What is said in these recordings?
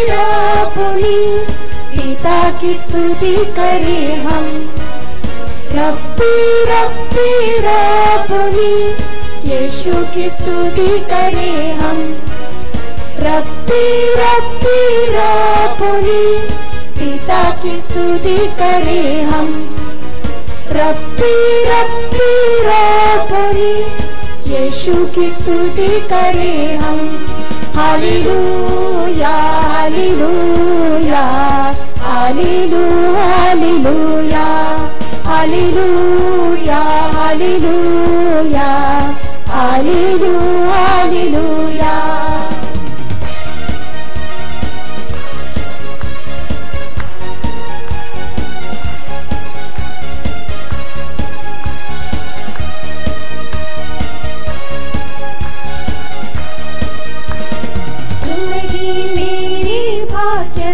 रब्बुनी, पिता की स्तुति करें हम। रब्बी रब्बी रब्बुनी, यीशु की स्तुति करें हम। रब्बी रब्बी रब्बुनी, पिता की स्तुति करें हम। रब्बी रब्बी रब्बुनी, यीशु की स्तुति करें हम। Hallelujah hallelujah hallelujah hallelujah hallelujah hallelujah hallelujah hallelujah.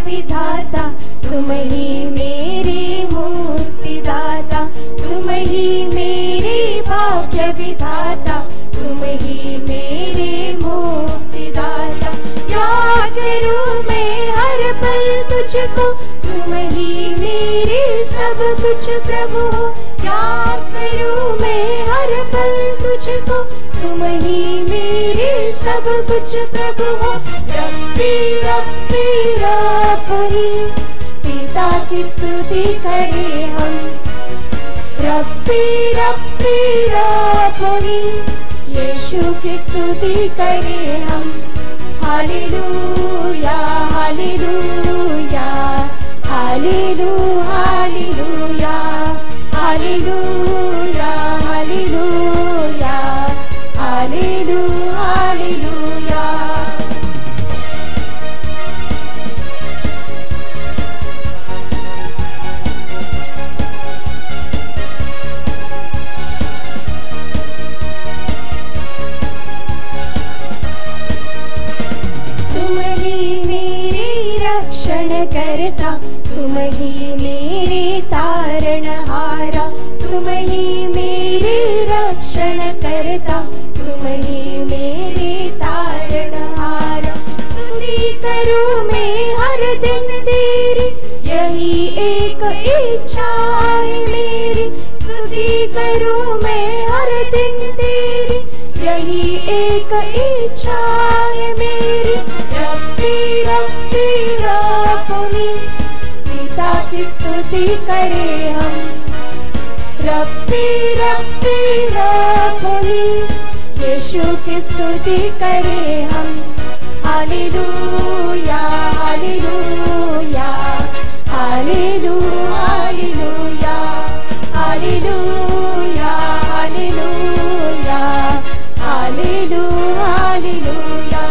विधाता तुम ही मेरे मुक्तिदाता, तुम ही मेरे भाग्य विधाता, तुम ही मेरे मुक्तिदाता। याद करूं मैं हर पल तुझको, तुम ही मेरे सब कुछ प्रभु हो। याद करूं मैं हर पल तुझको, तुम ही मेरे सब कुछ प्रभु हो। रब्बी रब्बी रब्बुनी, पिता की स्तुति करें हम। रब्बी रब्बी रब्बुनी, यीशु की स्तुति करें हम। Hallelujah hallelujah hallelujah hallelujah hallelujah hallelujah hallelujah hallelujah. करता तुम ही मेरे तारणहारा, तुम ही मेरे रक्षण करता, तुम ही मेरे तारणहारा। स्तुति करूं मैं हर दिन तेरी, यही एक इच्छा है मेरी। स्तुति करूं मैं हर दिन तेरी, यही एक इच्छा है मेरी। रब्बी रब्बी रब्बुनी, पिता की स्तुति करें हम। रब्बी रब्बी रब्बुनी, यीशु की स्तुति करें हम। Hallelujah hallelujah hallelujah hallelujah hallelujah hallelujah hallelujah hallelujah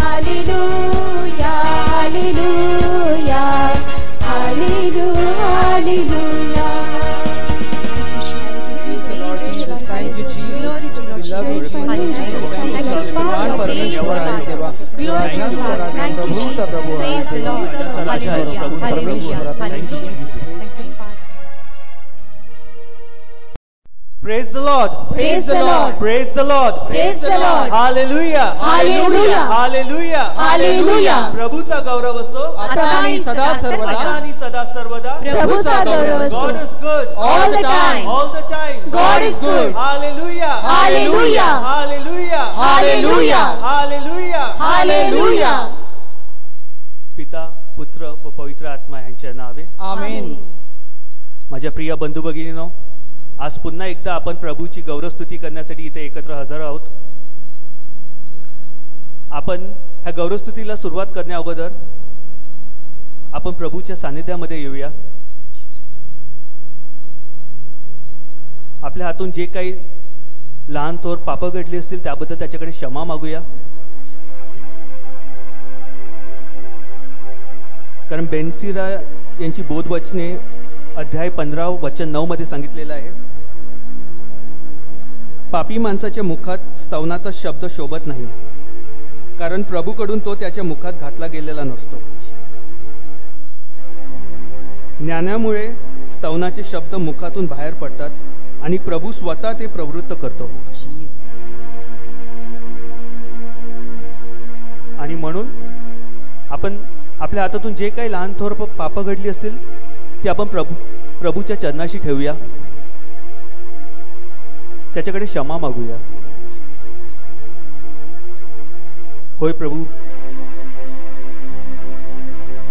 hallelujah hallelujah hallelujah hallelujah. Thank you, Jesus. We love you. Thank you, Jesus. Thank you, Father. Praise the Lord. Glory to God. Thank you, Jesus. Praise the Lord. Hallelujah. Hallelujah. Hallelujah. Praise the Lord. Praise the Lord. Praise the Lord. Praise the Lord. Hallelujah. Hallelujah. Hallelujah. Hallelujah. प्रभूचा गौरव असो आता आणि सदा सर्वदा. आता आणि सदा सर्वदा. प्रभूचा गौरव असो. God is good all the time. All the time. God is good. Hallelujah. Hallelujah. Hallelujah. Hallelujah. Hallelujah. Hallelujah. पिता, पुत्र व पवित्र आत्मा यांच्या नावे आमेन. माझ्या प्रिय बंधू भगिनींनो, आज पुन्हा एकदा आपण प्रभूची गौरवस्तुती करण्यासाठी इथे एकत्र हजर आहोत. आपण ह्या गौरवस्तुतीला सुरुवात करण्या अगोदर आपण प्रभूच्या सानिध्यामध्ये येऊया. आपल्या हातून जे काही लहान थोर पाप घडली असतील त्याबद्दल त्याच्याकडे क्षमा मागूया. कारण बेनसिरा यांची बोधवचने अध्याय 15 वचन 9 मध्ये सांगितलेलं आहे, पापी माणसाच्या मुखात स्तवनाचा शब्द शोभत नाही, कारण प्रभूकडून तो त्याच्या मुखात घातला गेलेला नसतो. ज्ञानामुळे स्तवनाचे शब्द मुखातून बाहेर पडतात आणि प्रभू स्वतः ते प्रवृत्त करतो. आणि म्हणून आपण आपल्या हातातून जे काही लहान थोर पाप घडली असतील ते आपण प्रभूच्या चरणाशी ठेवूया, त्याच्याकडे क्षमा मागूया. होय प्रभू,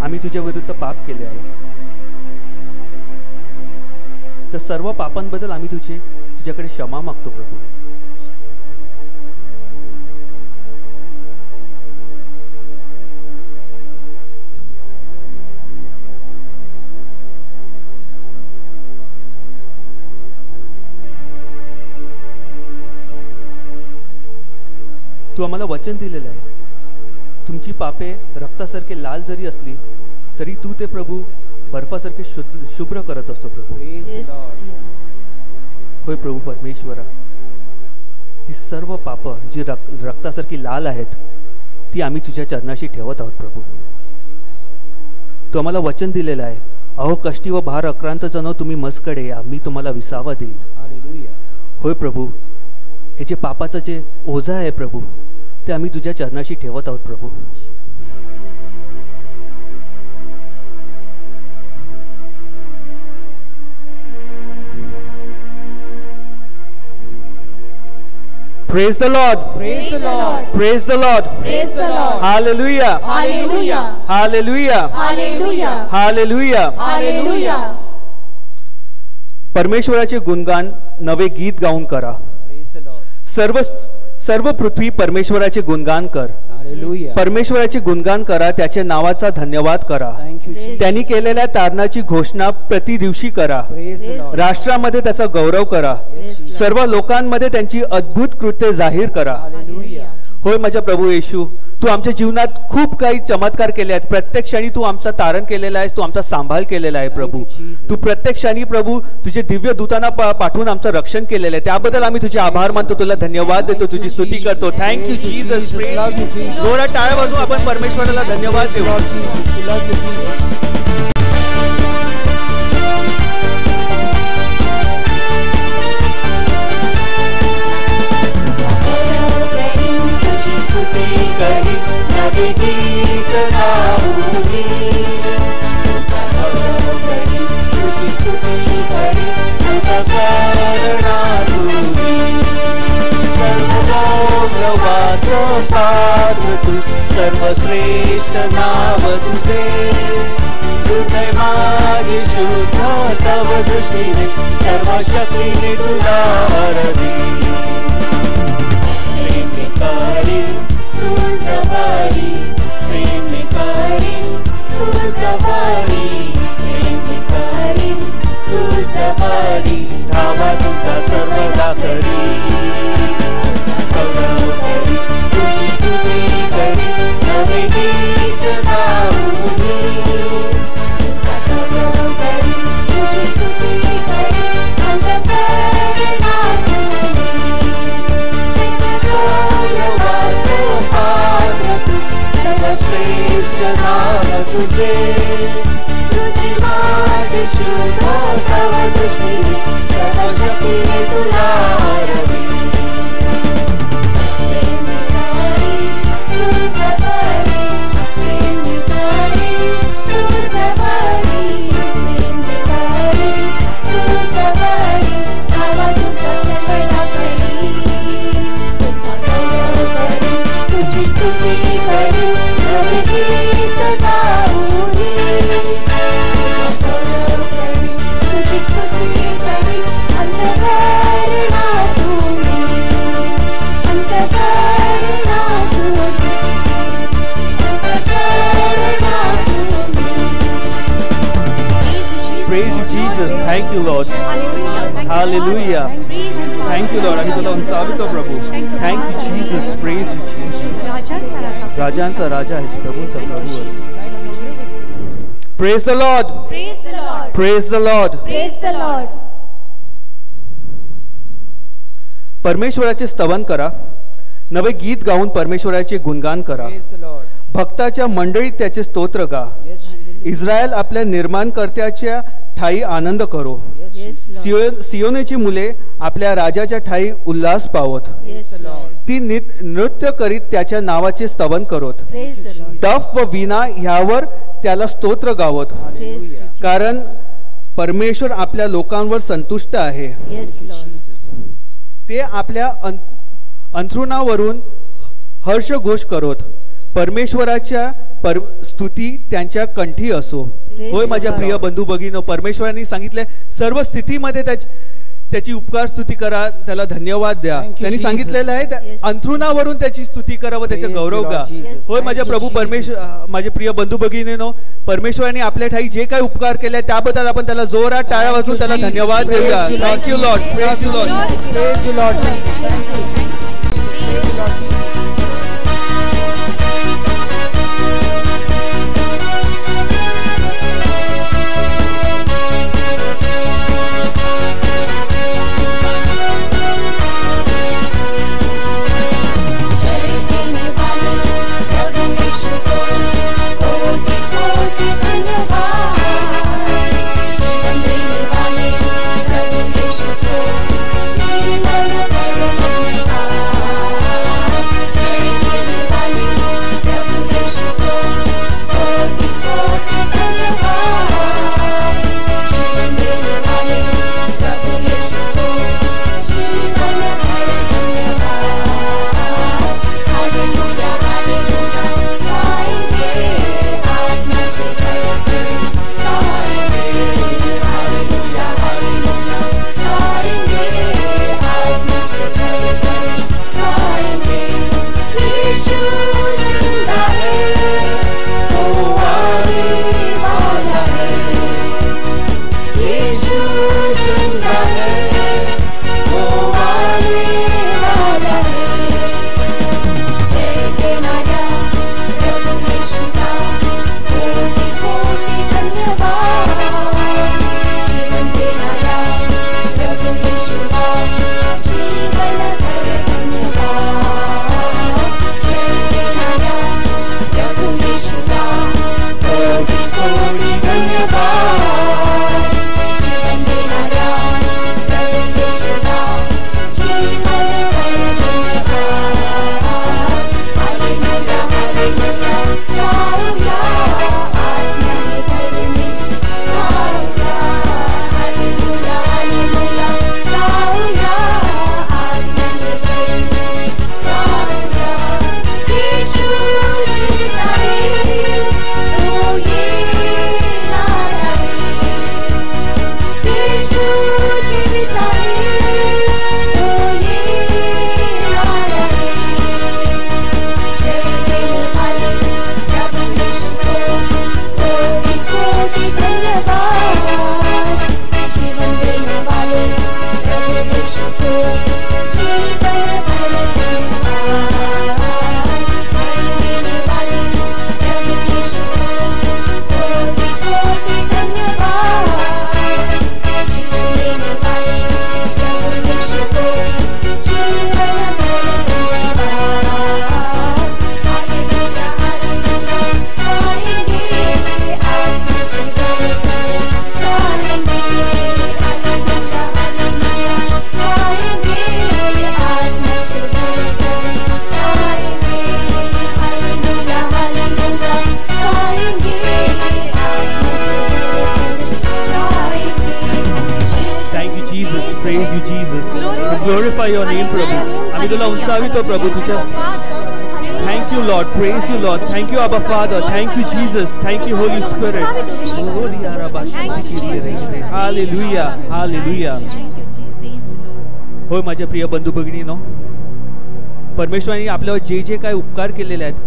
आम्ही तुझ्या विरुद्ध पाप केले आहे. तर सर्व पापांबद्दल आम्ही तुझ्याकडे क्षमा मागतो प्रभू. तू आम्हाला वचन दिलेलं आहे, तुमची पापे रक्तासारखे लाल जरी असली तरी तू ते प्रभू बर्फासारखे शुभ्र करत असतो प्रभू. होय प्रभू परमेश्वरा, ती सर्व पाप जी रक्तासारखी लाल आहेत ती आम्ही तुझ्या चरणाशी ठेवत आहोत प्रभू. तू आम्हाला वचन दिलेलं आहे, अहो कष्टी व भार आक्रांत जण तुम्ही मजकडे या, मी तुम्हाला विसावा देईल. होय प्रभू, हे जे पापाचं जे ओझा आहे प्रभू ते आम्ही तुझ्या चरणाशी ठेवत आहोत प्रभू. Praise the Lord. Praise the Lord. Praise the Lord. Praise the Lord. Hallelujah. Hallelujah. Hallelujah. Hallelujah. Hallelujah. Hallelujah. परमेश्वराचे गुणगान नवे गीत गाऊन करा. सर्व पृथ्वी परमेश्वराचे गुणगान कर. परमेश्वराचे गुणगान करा, त्याच्या नावाचा धन्यवाद करा. त्यांनी केलेल्या तारणाची घोषणा प्रति दिवशी करा. राष्ट्रामध्ये त्याचा गौरव करा. सर्व लोकांमध्ये त्यांची अद्भुत कृत्ये जाहीर करा. होय माझ्या प्रभू येशू, तू आमच्या जीवनात खूप काही चमत्कार केले आहेत. प्रत्येक क्षणी तू आमचा तारण केलेला आहेस, तू आमचा सांभाळ केलेला आहे प्रभू. तू प्रत्येक क्षणी प्रभू तुझे दिव्य दूतांना पाठवून आमचं रक्षण केलेलं आहे. त्याबद्दल आम्ही तुझे आभार मानतो, तुला धन्यवाद देतो, तुझी स्तुती करतो. Thank you Jesus. जोरात टाळ्या वाजवून आपण परमेश्वराला धन्यवाद देऊ. गीत गाऊनी तुझा गौरव करी, तुझी स्तुती करी, अंतःकरणातूनी. सर्वलोकवास पात्र तू, सर्वश्रेष्ठ नाव तुझे. हृदय माझे शुद्ध तव दृष्टीने, सर्व शक्तीने तुला आरती. प्रेम करी तुझा बारी, प्रेम करीन तुझा बारी, प्रेम करीन तुझा बारी. धावा तुझा सर्वदा करी, गौरव करी, तुझी स्तुती करी, नवे गीत गाऊनी. तुझा गौरव करी, तुझी स्तुती करी, अंतःकरणातूनी. सर्वश्रेष्ठ नाव तुझे. हृदय माझे शुद्ध तव दृष्टीने, सर्व शक्तीने तुला आरती. प्रेम करी तुझा बारी, प्रेम करी तुझा बारी, प्रेम करी तुझा बारी. धावा तुझा सर्वदा करी, तुझा गौरव करी, तुझी स्तुती करी, नवे गीत गाऊनी. तुझा गौरव करी, तुझी स्तुती करी, अंतःकरणातूनी, अंतःकरणातूनी, अंतःकरणातूनी. Praise you Jesus. Thank you Lord. Hallelujah. Thank you Lord. आम्ही तुला उंचावतो प्रभू. Thank you Jesus. Praise you Jesus. राजांचा राजा आहेस, प्रभूंचा प्रभू आहेस. Praise the Lord. Praise the Lord. Praise the Lord. Praise the Lord. परमेश्वराचे स्तवन करा, नवे गीत गाऊन परमेश्वराचे गुणगान करा. भक्ताच्या मंडळीत त्याचे स्तोत्र गा. इस्रायल आपल्या निर्माणकर्त्याच्या ठाई आनंद करो. सियोनेची मुले आपल्या राजाच्या ठाई उल्हास पावत. ती नृत्य करीत त्याच्या नावाचे स्तवन करोत. Praise the Lord. डफ व वीणा ह्यावर त्याला स्तोत्र गावत. Praise you. कारण परमेश्वर आपल्या लोकांवर संतुष्ट आहे. Yes, Lord. ते आपल्या अंथरुणावरून हर्षघोष करोत. परमेश्वराच्या स्तुती त्यांच्या कंठी असो. होय माझ्या प्रिय बंधू भगिनीनो, परमेश्वरांनी सांगितले सर्व स्थितीमध्ये त्याची उपकार स्तुती करा, त्याला धन्यवाद द्या. त्यांनी सांगितलेलं आहे अंथरुणावरून त्याची स्तुती करा व त्याचा गौरव गा. होय माझ्या प्रभू परमेश्वर, माझे प्रिय बंधू भगिनीनो, परमेश्वरांनी आपल्या ठाई जे काही उपकार केले त्याबद्दल आपण त्याला जोरात टाळ्या वाजवून त्याला धन्यवाद देऊया. Thank you Lord. Praise you Lord. Praise you, Lord. Praise you, Lord. glorify your name, Prabhu. आम्ही तुला उंचावितो प्रभू तुझ्या. Thank you, Lord. Praise you, Lord. Thank you, Abba Father. Thank you, Jesus. Thank you, Holy Spirit. Hallelujah. Hallelujah. होय माझ्या प्रिय बंधू भगिनीनो, परमेश्वराने आपल्यावर जे जे काही उपकार केलेले आहेत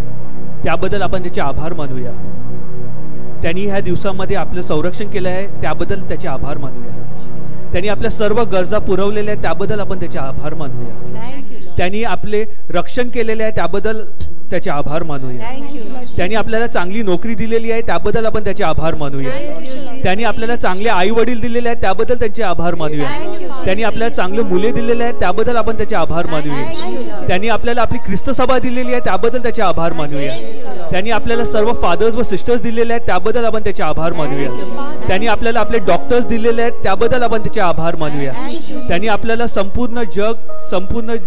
त्याबद्दल आपण त्याचे आभार मानूया. त्यांनी ह्या दिवसामध्ये आपलं संरक्षण केलं आहे त्याबद्दल त्याचे आभार मानूया. त्यांनी आपल्या सर्व गरजा पुरवलेल्या आहेत त्याबद्दल आपण त्याचे आभार मानूया. त्यांनी आपले रक्षण केलेले आहे त्याबद्दल त्याचे आभार मानूया. त्यांनी आपल्याला चांगली नोकरी दिलेली आहे त्याबद्दल आपण त्याचे आभार मानूया. त्यांनी आपल्याला चांगले आई वडील दिलेले आहेत त्याबद्दल त्यांचे आभार मानूया. त्यांनी आपल्याला चांगले मुले दिलेले आहेत त्याबद्दल आपण त्याचे आभार मानूया. त्यांनी आपल्याला आपली ख्रिस्त सभा दिलेली आहे त्याबद्दल त्याचे आभार मानूया. त्यांनी आपल्याला सर्व फादर्स व सिस्टर्स दिलेले आहेत त्याबद्दल आपण त्याचे आभार मानूया. त्यांनी आपल्याला आपले डॉक्टर्स दिलेले आहेत त्याबद्दल आपण त्याचे आभार मानूया. त्यांनी आपल्याला संपूर्ण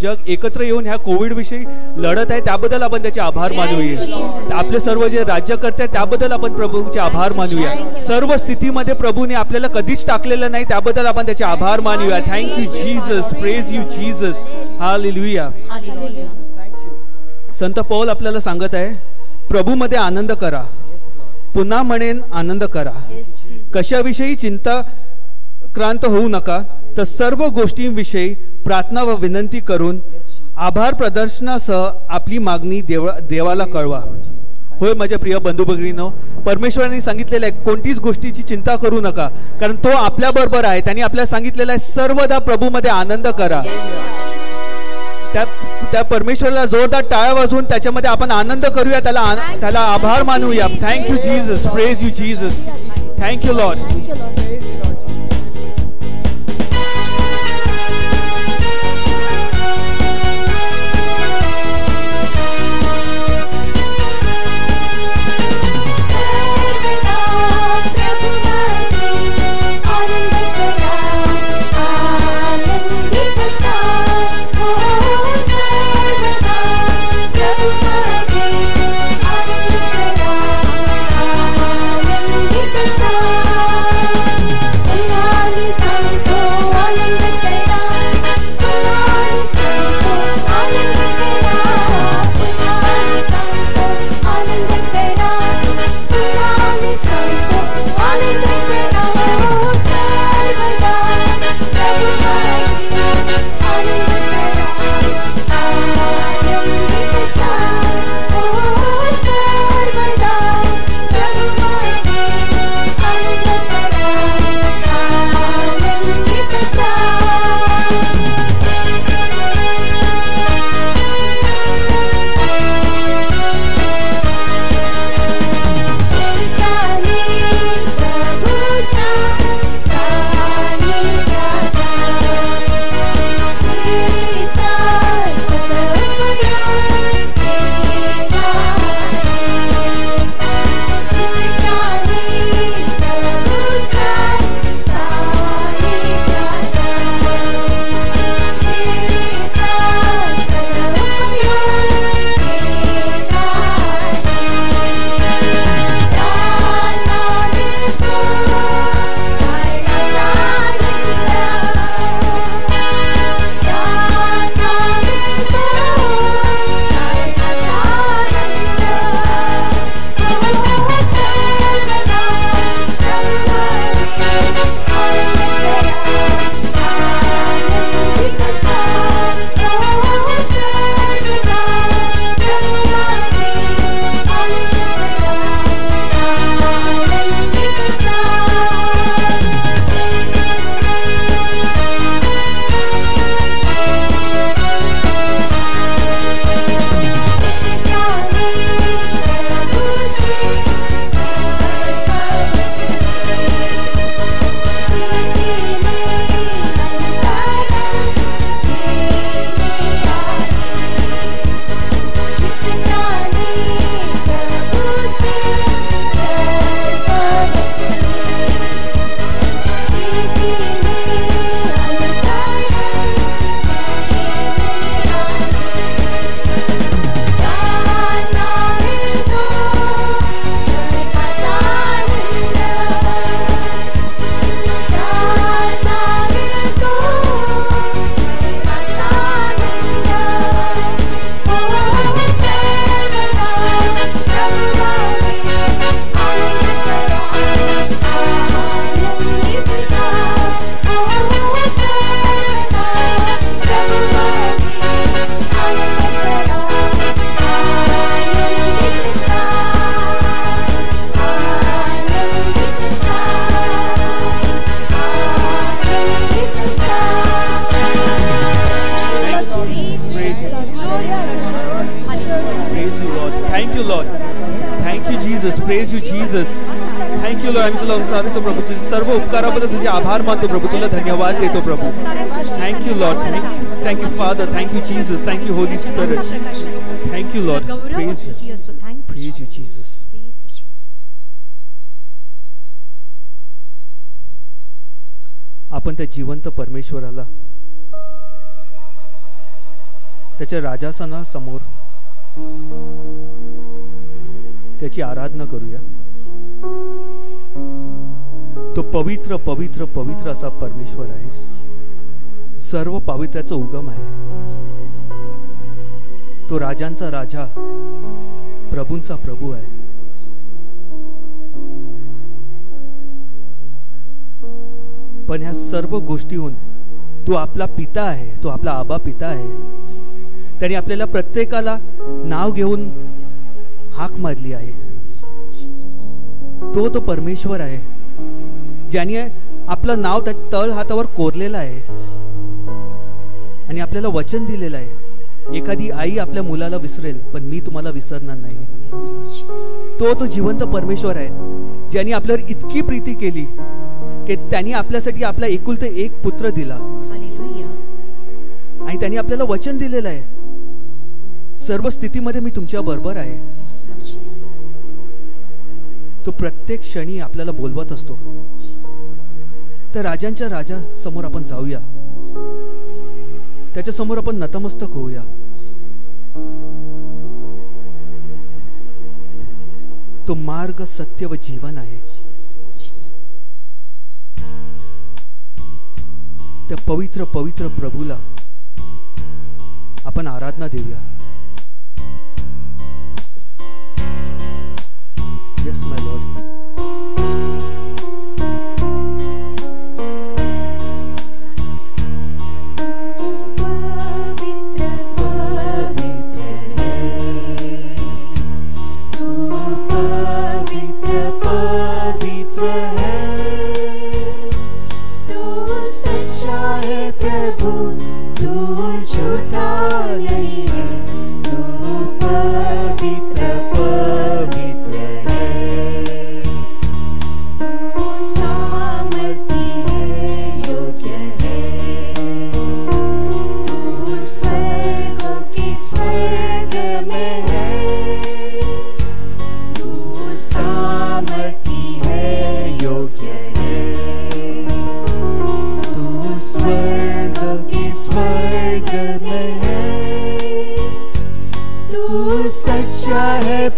जग एकत्र येऊन ह्या कोविड विषयी लढत आहे त्याबद्दल आपण त्याचे आभार मानूया. आपले सर्व जे राज्यकर्ते आहेत त्याबद्दल आपण प्रभूचे आभार मानूया. सर्व स्थितीमध्ये प्रभूने आपल्याला कधीच टाकलेलं नाही त्याबद्दल आपण त्याचे आभार मानूया. Thank you Jesus. Praise you Jesus. Hallelujah. संत पौल आपल्याला सांगत आहे प्रभूमध्ये आनंद करा. पुन्हा म्हणेन आनंद करा. कशाविषयी चिंताक्रांत होऊ नका तर सर्व गोष्टींविषयी प्रार्थना व विनंती करून आभार प्रदर्शनासह आपली मागणी देवाला कळवा. होय माझ्या प्रिय बंधू भगिनींनो, परमेश्वरांनी सांगितलेलं आहे कोणतीच गोष्टीची चिंता करू नका कारण तो आपल्या बरोबर आहे. त्यांनी आपल्याला सांगितलेलं आहे सर्वदा प्रभूमध्ये आनंद करा. त्या परमेश्वराला जोरदार टाळ्या वाजवून त्याच्यामध्ये आपण आनंद करूया. त्याला आभार मानूया. Thank you Jesus. Praise you Jesus. Thank you Lord. Thank you, Lord. Thank you, Jesus. Praise you, Jesus. Thank you, Lord. आम्ही तुला उंचावितो प्रभू. तुझे सर्व उपकाराबद्दल तुझे आभार मानतो प्रभू. तुला धन्यवाद देतो प्रभू. Thank you, Lord. Thank you, Father. Thank you, Jesus. Thank you, Holy Spirit. Thank you, Lord. Praise you. Praise you, Jesus. आपण त्या जिवंत परमेश्वराला त्याच्या राजासनासमोर त्याची आराधना करूया. तो पवित्र पवित्र पवित्र असा परमेश्वर आहे. सर्व पावित्र्याचा उगम आहे. तो राजांचा राजा, प्रभूंचा प्रभू आहे. पण ह्या सर्व गोष्टीहून तो आपला पिता आहे. तो आपला आबा पिता आहे. त्याने आपल्याला प्रत्येकाला नाव घेऊन हाक मारली आहे. तो परमेश्वर आहे ज्याने आपलं नाव त्याच्या तळ हातावर कोरलेलं आहे आणि आपल्याला वचन दिलेलं आहे. एखादी आई आपल्या मुलाला विसरेल, पण मी तुम्हाला विसरणार नाही. तो जिवंत परमेश्वर आहे ज्याने आपल्यावर इतकी प्रीती केली की त्यांनी आपल्यासाठी आपला एकुलते एक पुत्र दिला. आणि त्यांनी आपल्याला वचन दिलेलं आहे, सर्व स्थितीमध्ये मी तुमच्या बरोबर आहे. तो प्रत्येक क्षणी आपल्याला बोलवत असतो. तर राजांच्या राजा समोर आपण जाऊया. त्याच्या समोर आपण नतमस्तक होऊया. तो मार्ग, सत्य व जीवन आहे. त्या पवित्र पवित्र प्रभूला आपण आराधना देऊया. Yes, my Lord.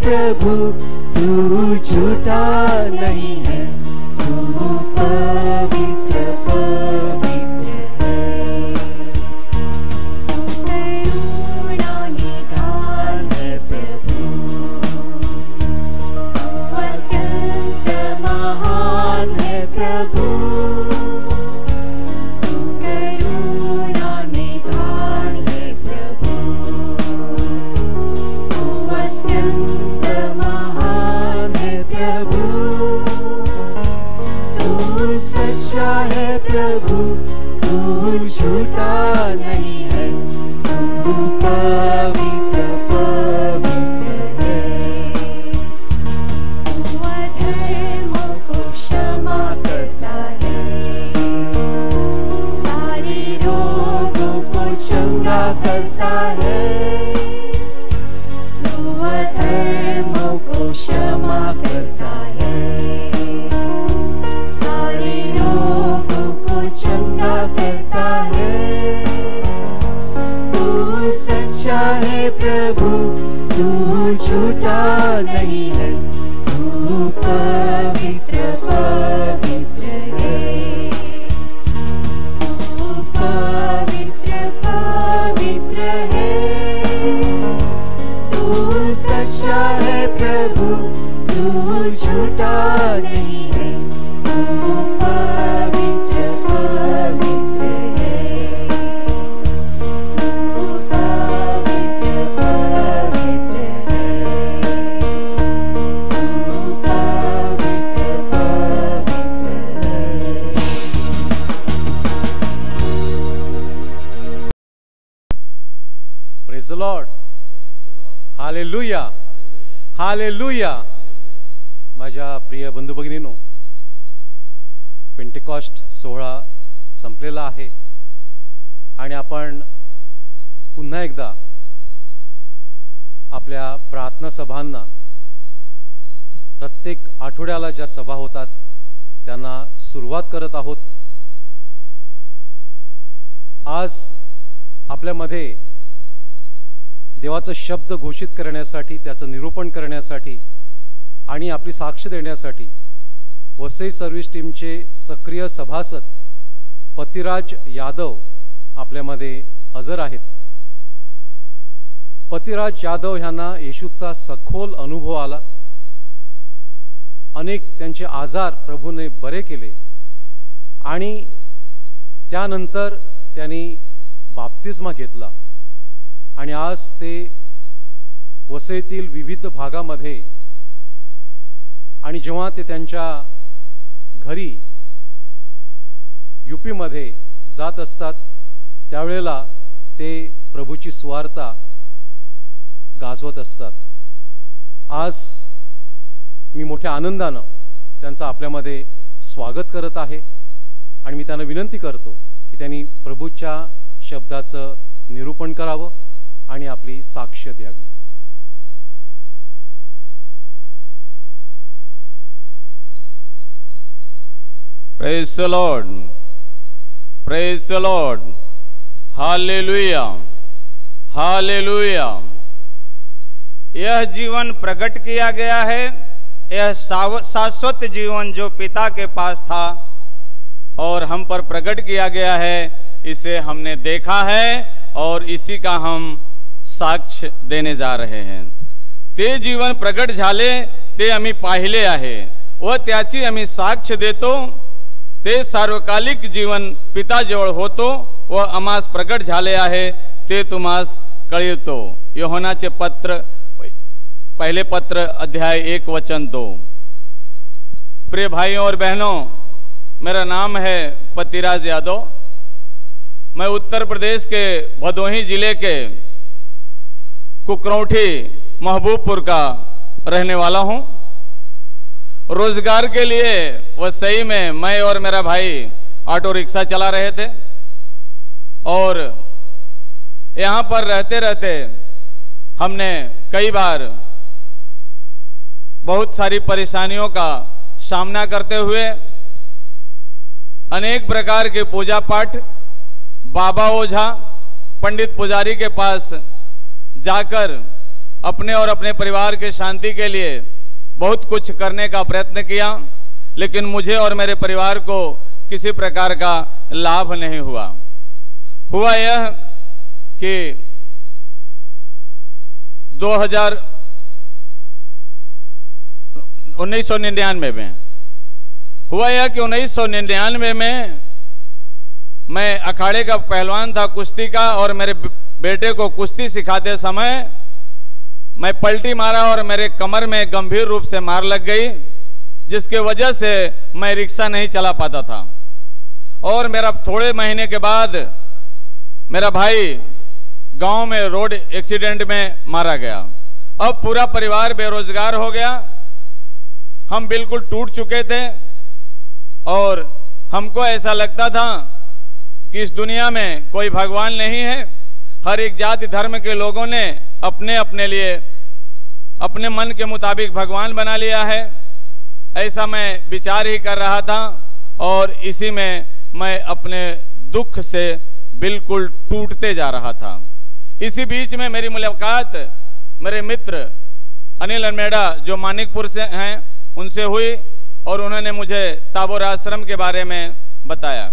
प्रभु तू झूठा नहीं है, तू पवित्र पवित्र है। करुणा निधान है प्रभु, अत्यंत महान है प्रभु। करुणा निधान है प्रभु, अत्यंत महान है प्रभु। तू सच्चा है प्रभु, तू झूठा नहीं है, तू पवित्र पवित्र है। तू अधर्मों को क्षमा करता है, सारे रोगों को चंगा करता है। तू अधर्मों को क्षमा करता है, सारे रोगों को चंगा करता है। तू सच्चा है प्रभु, तू झूठा नहीं है, तू पवित्र पवित्र है। तू पवित्र पवित्र है। तू सच्चा है प्रभु, तू झूठा नहीं है, तू पवित्र पवित्र है। तू पवित्र पवित्र है। तू पवित्र पवित्र है। Praise the Lord. Hallelujah. Hallelujah. माझ्या प्रिय बंधू भगिनींनो, पेंटेकॉस्ट सोहळा संपलेला आहे आणि आपण पुन्हा एकदा आपल्या प्रार्थना सभांना, प्रत्येक आठवड्याला ज्या सभा होतात त्यांना सुरुवात करत आहोत. आज आपल्यामध्ये देवाचा शब्द घोषित करण्यासाठी, त्याचं निरूपण करण्यासाठी आणि आपली साक्ष देण्यासाठी वसई सर्व्हिस टीमचे सक्रिय सभासद पतिराज यादव आपल्यामध्ये हजर आहेत. पतिराज यादव यांना येशूचा सखोल अनुभव आला. अनेक त्यांचे आजार प्रभूने बरे केले आणि त्यानंतर त्यांनी बाप्तिस्मा घेतला आणि आज ते वसईतील विविध भागामध्ये आणि जेव्हा ते त्यांच्या घरी यूपी मध्ये जात असतात त्यावेळेला ते प्रभूची सुवार्ता गाजवत असतात. आज मी मोठ्या आनंदानं त्यांचं आपल्यामध्ये स्वागत करत आहे आणि मी त्यांना विनंती करतो की त्यांनी प्रभूच्या शब्दाचं निरूपण करावं आणि आपली साक्ष द्यावी. Praise the Lord. Praise the Lord. Hallelujah. Hallelujah. यह जीवन प्रकट किया गया है, यह शाश्वत जीवन जो पिता के पास था और हम पर प्रकट किया गया है, इसे हमने देखा है और इसी का हम साक्ष्य देणे जा रहे हैं. ते जीवन प्रकट झाले ते आम्ही पाहिले आहे व त्याची आम्ही साक्ष देतो. ते सार्वकालिक जीवन पिताजवळ होतो व आम्हास प्रकट झाले आहे ते तुम्हास कळतो. योहानाचे पत्र, पहले पत्र अध्याय 1 वचन 2. प्रिय भाइयों और बहनों, मेरा नाम है पतिराज यादव. मैं उत्तर प्रदेश के भदोही जिले के कुकरौठी महबूबपुर का रहने वाला हूं. रोजगार के लिए वसई में मैं और मेरा भाई ऑटो रिक्शा चला रहे थे और यहाँ पर रहते रहते हमने कई बार बहुत सारी परेशानियों का सामना करते हुए अनेक प्रकार के पूजा पाठ, बाबा ओझा, पंडित पुजारी के पास जाकर अपने और अपने परिवार के शांति के लिए बहुत कुछ करने का प्रयत्न किया, लेकिन मुझे और मेरे परिवार को किसी प्रकार का लाभ नहीं हुआ. हुआ यह कि 1999 में हुआ यह कि 1999 में मैं अखाड़े का पहलवान था, कुश्ती का, और मेरे बेटे को कुश्ती सिखाते समय मैं पलटी मारा और मेरे कमर में गंभीर रूप से मार लग गई, जिसके वजह से मैं रिक्शा नहीं चला पाता था. और मेरा थोड़े महीने के बाद मेरा भाई गांव में रोड एक्सीडेंट में मारा गया. अब पूरा परिवार बेरोजगार हो गया. हम बिल्कुल टूट चुके थे और हमको ऐसा लगता था कि इस दुनिया में कोई भगवान नहीं है. हर एक जाति धर्म के लोगों ने अपने अपने लिए अपने मन के मुताबिक भगवान बना लिया है. ऐसा मैं विचार ही कर रहा था और इसी में मैं अपने दुख से बिल्कुल टूटते जा रहा था. इसी बीच में मेरी मुलाकात मेरे मित्र अनिल अनमेड़ा जो मानिकपुर से हैं उनसे हुई और उन्होंने मुझे ताबोर आश्रम के बारे में बताया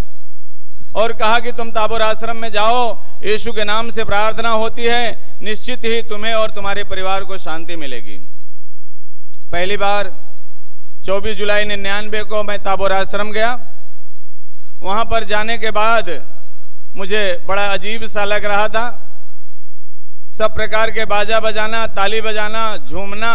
और कहा कि तुम ताबोर आश्रम में जाओ, यीशु के नाम से प्रार्थना होती है, निश्चित ही तुम्हें और तुम्हारे परिवार को शांति मिलेगी. पहली बार 24 जुलाई 99 को मैं ताबोर आश्रम गया. वहां पर जाने के बाद मुझे बड़ा अजीब सा लग रहा था. सब प्रकार के बाजा बजाना, ताली बजाना, झूमना,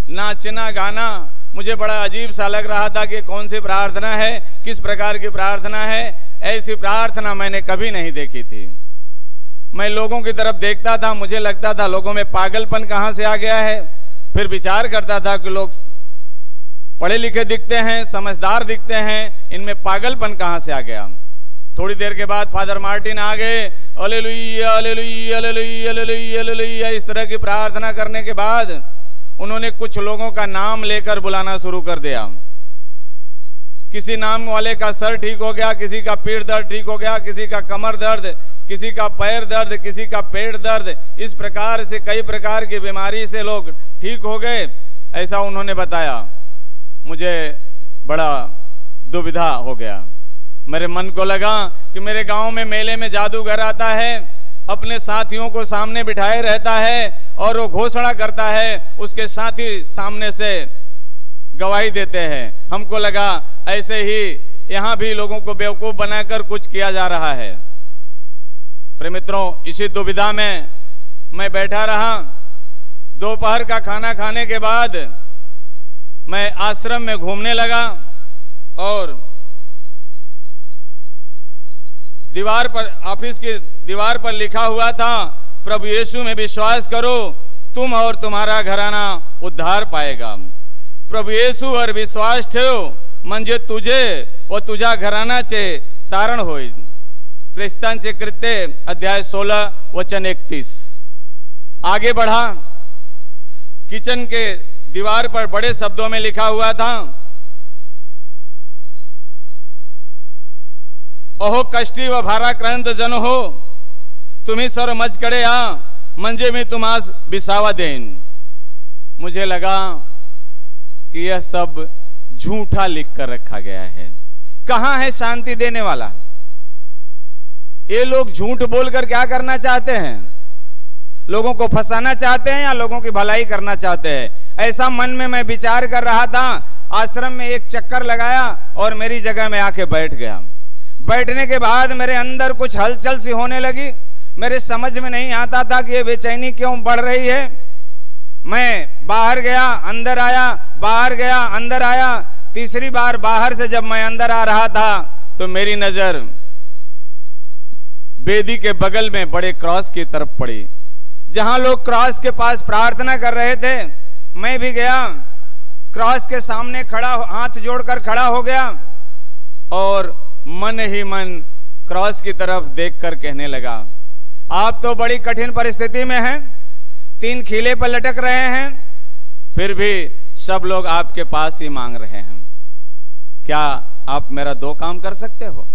नाचना, गाना मुझे बड़ा अजीब सा लग रहा था कि कौन सी प्रार्थना है, किस प्रकार की प्रार्थना है. ऐसी प्रार्थना मैंने कभी नहीं देखी थी. मैं लोगों की तरफ देखता था, मुझे लगता था लोगों में पागलपन कहाँ से आ गया है, फिर विचार करता था कि लोग पढ़े लिखे दिखते हैं, समझदार दिखते हैं, इनमें पागलपन कहां से आ गया। थोड़ी देर के बाद फादर मार्टिन आ गए, hallelujah hallelujah hallelujah hallelujah hallelujah इस तरह की प्रार्थना करने के बाद उन्होंने कुछ लोगों का नाम लेकर बुलाना शुरू कर दिया। किसी नाम वाले का सर ठीक हो गया, किसी का पीठ दर्द ठीक हो गया, किसी का कमर दर्द, किसी का पैर दर्द, किसी का पेट दर्द, इस प्रकार से कई प्रकार की बीमारी से लोग ठीक हो गए, ऐसा उन्होंने बताया। मुझे बड़ा दुविधा हो गया। मेरे मन को लगा कि मेरे गांव में मेले में जादूगर आता है, अपने साथियों को सामने बिठाए रहता है और वो घोषणा करता है, उसके साथी सामने से गवाही देते हैं। हमको लगा ऐसे ही यहाँ भी लोगों को बेवकूफ बनाकर कुछ किया जा रहा है। प्रिय मित्रों, इसी दुविधा में मैं बैठा रहा। दोपहर का खाना खाने के बाद मैं आश्रम में घूमने लगा और दीवार पर, ऑफिस की दीवार पर लिखा हुआ था, प्रभु यीशु में विश्वास करो, तुम और तुम्हारा घराना उद्धार पाएगा। प्रभु येशू वर विश्वास ठेव म्हणजे तुझे व तुझ्या घराण्याचे तारण होईल। क्रिस्तांचे कृत्य अध्याय 16 वचन 31। आगे बढ़ा, किचन के दीवार पर बड़े शब्दों में लिखा हुआ था, अहो कष्टी व भाराक्रांत जन हो, तुम्ही सर्व माझ्याकडे या, म्हणजे मी तुम्हास विसावा देईन। मुझे लगा कि यह सब झूठा लिख कर रखा गया है। कहां है शांति देने वाला? ये लोग झूठ बोलकर क्या करना चाहते हैं? लोगों को फंसाना चाहते हैं या लोगों की भलाई करना चाहते हैं? ऐसा मन में मैं विचार कर रहा था। आश्रम में एक चक्कर लगाया और मेरी जगह में आके बैठ गया। बैठने के बाद मेरे अंदर कुछ हलचल सी होने लगी। मेरे समझ में नहीं आता था कि ये बेचैनी क्यों बढ़ रही है। मैं बाहर गया, अंदर आया, बाहर गया, अंदर आया। तीसरी बार बाहर से जब मैं अंदर आ रहा था तो मेरी नजर वेदी के बगल में बड़े क्रॉस की तरफ पड़ी, जहां लोग क्रॉस के पास प्रार्थना कर रहे थे। मैं भी गया, क्रॉस के सामने खड़ा, हाथ जोड़कर खड़ा हो गया और मन ही मन क्रॉस की तरफ देखकर कहने लगा, आप तो बड़ी कठिन परिस्थिति में हैं, 3 खीले पर लटक रहे हैं, फिर भी सब लोग आपके पास ही मांग रहे हैं। क्या आप मेरा 2 काम कर सकते हो?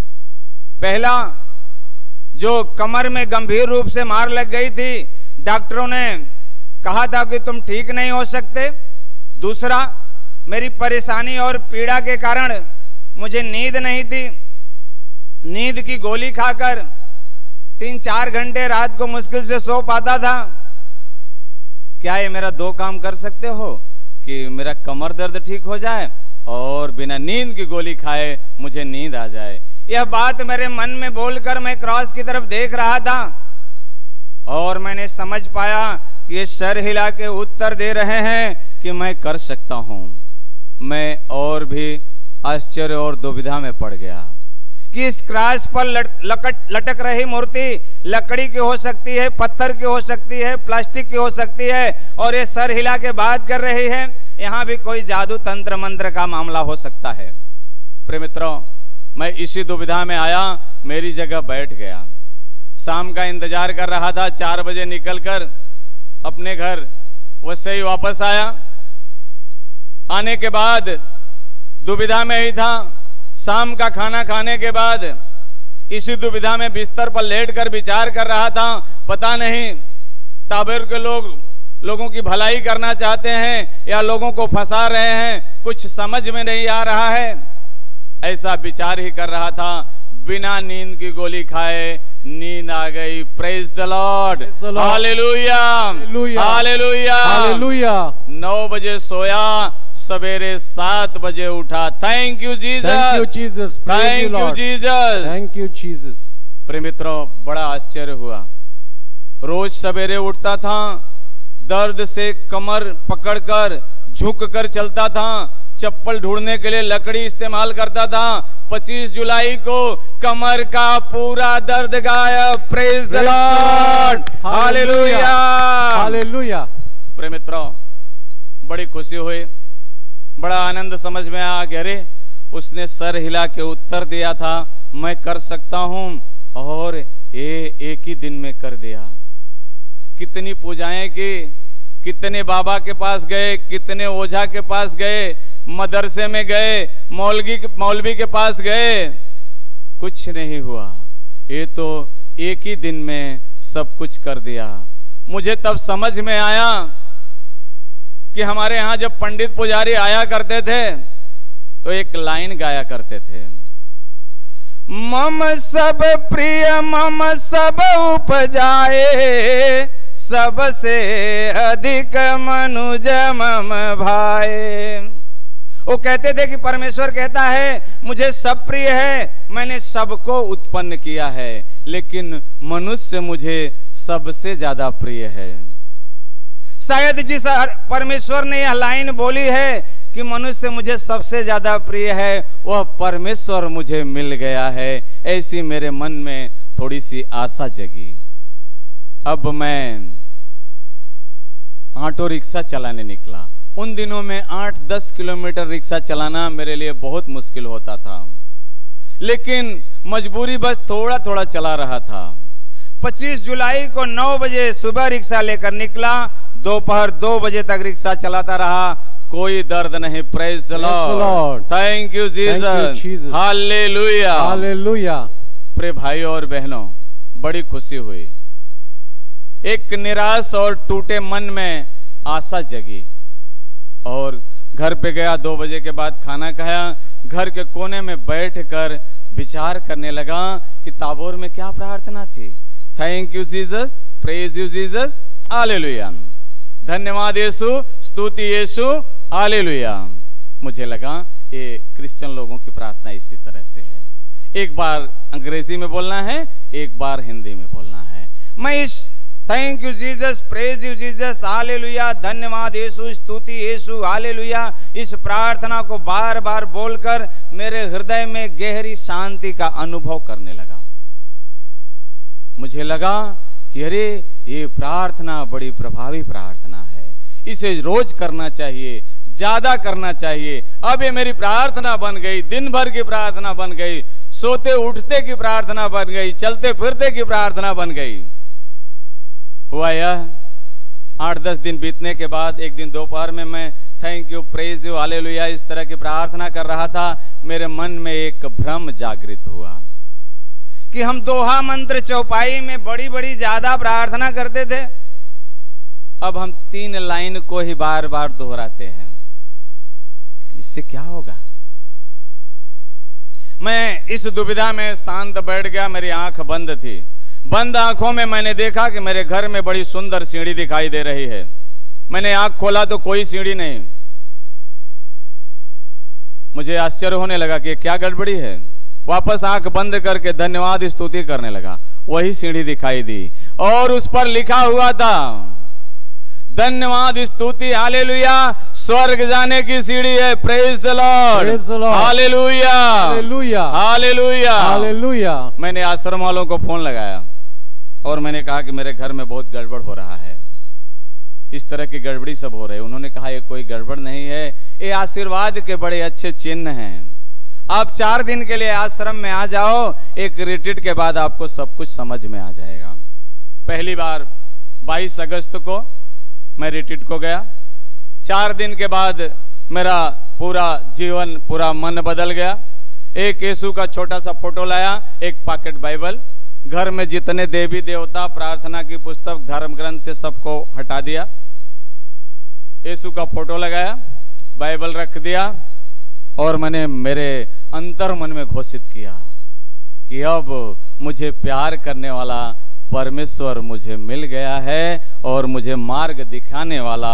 पहला, जो कमर में गंभीर रूप से मार लग गई थी, डॉक्टरों ने कहा था कि तुम ठीक नहीं हो सकते। दूसरा, मेरी परेशानी और पीड़ा के कारण मुझे नींद नहीं थी। नींद की गोली खाकर 3-4 घंटे रात को मुश्किल से सो पाता था। क्या ये मेरा 2 काम कर सकते हो कि मेरा कमर दर्द ठीक हो जाए और बिना नींद की गोली खाए मुझे नींद आ जाए? यह बात मेरे मन में बोलकर मैं क्रॉस की तरफ देख रहा था और मैंने समझ पाया कि ये सर हिला के उत्तर दे रहे हैं कि मैं कर सकता हूं। मैं और भी आश्चर्य और दुविधा में पड़ गया कि इस क्रॉस पर लटक रही मूर्ति लकड़ी की हो सकती है, पत्थर की हो सकती है, प्लास्टिक की हो सकती है, और ये सर हिला के बात कर रही है। यहाँ भी कोई जादू तंत्र मंत्र का मामला हो सकता है। प्रिय मित्रों, मैं इसी दुविधा में आया, मेरी जगह बैठ गया। शाम का इंतजार कर रहा था। 4 बजे निकलकर अपने घर वैसे ही वापस आया। आने के बाद दुविधा में ही था। शाम का खाना खाने के बाद इसी दुविधा में बिस्तर पर लेटकर विचार कर रहा था, पता नहीं ताबेर के लोगों की भलाई करना चाहते हैं या लोगों को फंसा रहे हैं, कुछ समझ में नहीं आ रहा है। ऐसा विचार ही कर रहा था। बिना नींद की गोली खाए नींद आ गई। Praise the Lord, hallelujah hallelujah hallelujah. 9 बजे सोया, सवेरे 7 बजे उठा। Thank you Jesus, thank you Jesus, thank you Jesus, thank you Jesus. प्रिय मित्रों, बड़ा आश्चर्य हुआ। रोज सवेरे उठता था, दर्द से कमर पकड़कर झुककर चलता था, चप्पल ढूंढने के लिए लकड़ी इस्तेमाल करता था। 25 जुलाई को कमर का पूरा दर्द गायब। Praise the Lord, hallelujah hallelujah. प्रिय मित्रों, बड़ी खुशी हुई, बड़ा आनंद समझ में आया कि अरे उसने सर हिला के उत्तर दिया था मैं कर सकता हूं, और ये एक ही दिन में कर दिया। कितनी पूजाएं की, कितने बाबा के पास गए, कितने ओझा के पास गए, मदरसे में गए, मौलवी के पास गए, कुछ नहीं हुआ। ये तो एक ही दिन में सब कुछ कर दिया। मुझे तब समझ में आया कि हमारे यहाँ जब पंडित पुजारी आया करते थे तो एक लाइन गाया करते थे, मम सब प्रिय मम सब उपजाए, सबसे अधिक मनुज मम भाए। वो कहते थे कि परमेश्वर कहता है मुझे सब प्रिय है, मैंने सबको उत्पन्न किया है, लेकिन मनुष्य मुझे सबसे ज्यादा प्रिय है। शायद जिस परमेश्वर ने यह लाइन बोली है कि मनुष्य मुझे सबसे ज्यादा प्रिय है, वह परमेश्वर मुझे मिल गया है, ऐसी मेरे मन में थोड़ी सी आशा जगी। अब मैं ऑटो रिक्शा चलाने निकला। उन दिनों में 8-10 किलोमीटर रिक्शा चलाना मेरे लिए बहुत मुश्किल होता था, लेकिन मजबूरी बस थोड़ा थोड़ा चला रहा था। 25 जुलाई को 9 बजे सुबह रिक्शा लेकर निकला, दोपहर 2 बजे तक रिक्शा चलाता रहा, कोई दर्द नहीं। Praise the Lord, thank you Jesus, hallelujah hallelujah. प्रिय भाइयों और बहनों, बड़ी खुशी हुई। एक निराश और टूटे मन में आशा जगी और घर पे गया। 2 बजे के बाद खाना खाया, घर के कोने में बैठकर विचार करने लगा कि ताबोर में क्या प्रार्थना थी। Thank you Jesus, praise you Jesus, hallelujah. धन्यवाद यीशु, स्तुति यीशु, हालेलुया। मुझे लगा ये क्रिश्चियन लोगों की प्रार्थना इसी तरह से है, एक बार अंग्रेजी में बोलना है, एक बार हिंदी में बोलना है। मैं इस thank you Jesus, praise you Jesus, hallelujah, धन्यवाद यीशु, स्तुति यीशु, हालेलुया, इस प्रार्थना को बार बार बोलकर मेरे हृदय में गहरी शांति का अनुभव करने लगा। मुझे लगा कि अरे ये प्रार्थना बड़ी प्रभावी प्रार्थना है, इसे रोज करना चाहिए, ज्यादा करना चाहिए। अब ये मेरी प्रार्थना बन गई, दिन भर की प्रार्थना बन गई, सोते उठते की प्रार्थना बन गई, चलते फिरते की प्रार्थना बन गई। हुआ यह 8-10 दिन बीतने के बाद एक दिन दोपहर में मैं thank you, praise you, hallelujah इस तरह की प्रार्थना कर रहा था। मेरे मन में एक भ्रम जागृत हुआ कि हम दोहा मंत्र चौपाई में बड़ी बड़ी ज्यादा प्रार्थना करते थे, अब हम 3 लाइन को ही बार बार दोहराते हैं, इससे क्या होगा। मैं इस दुविधा में शांत बैठ गया। मेरी आंख बंद थी। बंद आंखों में मैंने देखा कि मेरे घर में बड़ी सुंदर सीढ़ी दिखाई दे रही है। मैंने आंख खोला तो कोई सीढ़ी नहीं। मुझे आश्चर्य होने लगा कि क्या गड़बड़ी है। वापस आंख बंद करके धन्यवाद स्तुति करने लगा, वही सीढ़ी दिखाई दी और उस पर लिखा हुआ था धन्यवाद स्तुति हालेलुया, स्वर्ग जाने की सीढ़ी है। Praise the Lord, hallelujah hallelujah hallelujah hallelujah. मैंने आश्रम वालों को फोन लगाया और मैंने कहा कि मेरे घर में बहुत गड़बड़ हो रहा है, इस तरह की गड़बड़ी सब हो रही है। उन्होंने कहा ये कोई गड़बड़ नहीं है, ये आशीर्वाद के बड़े अच्छे चिन्ह हैं। आप 4 दिन के लिए आश्रम में आ जाओ, एक रिट्रीट के बाद आपको सब कुछ समझ में आ जाएगा। पहली बार 22 अगस्त को मैं रिट्रीट को गया। 4 दिन के बाद मेरा पूरा जीवन, पूरा मन बदल गया। एक यीशु का छोटा सा फोटो लाया, एक पॉकेट बाइबल, घर में जितने देवी देवता, प्रार्थना की पुस्तक, धर्म ग्रंथ सबको हटा दिया, यीशु का फोटो लगाया, बाइबल रख दिया और मैंने मेरे अंतर मन में घोषित किया कि अब मुझे प्यार करने वाला परमेश्वर मुझे मिल गया है और मुझे मार्ग दिखाने वाला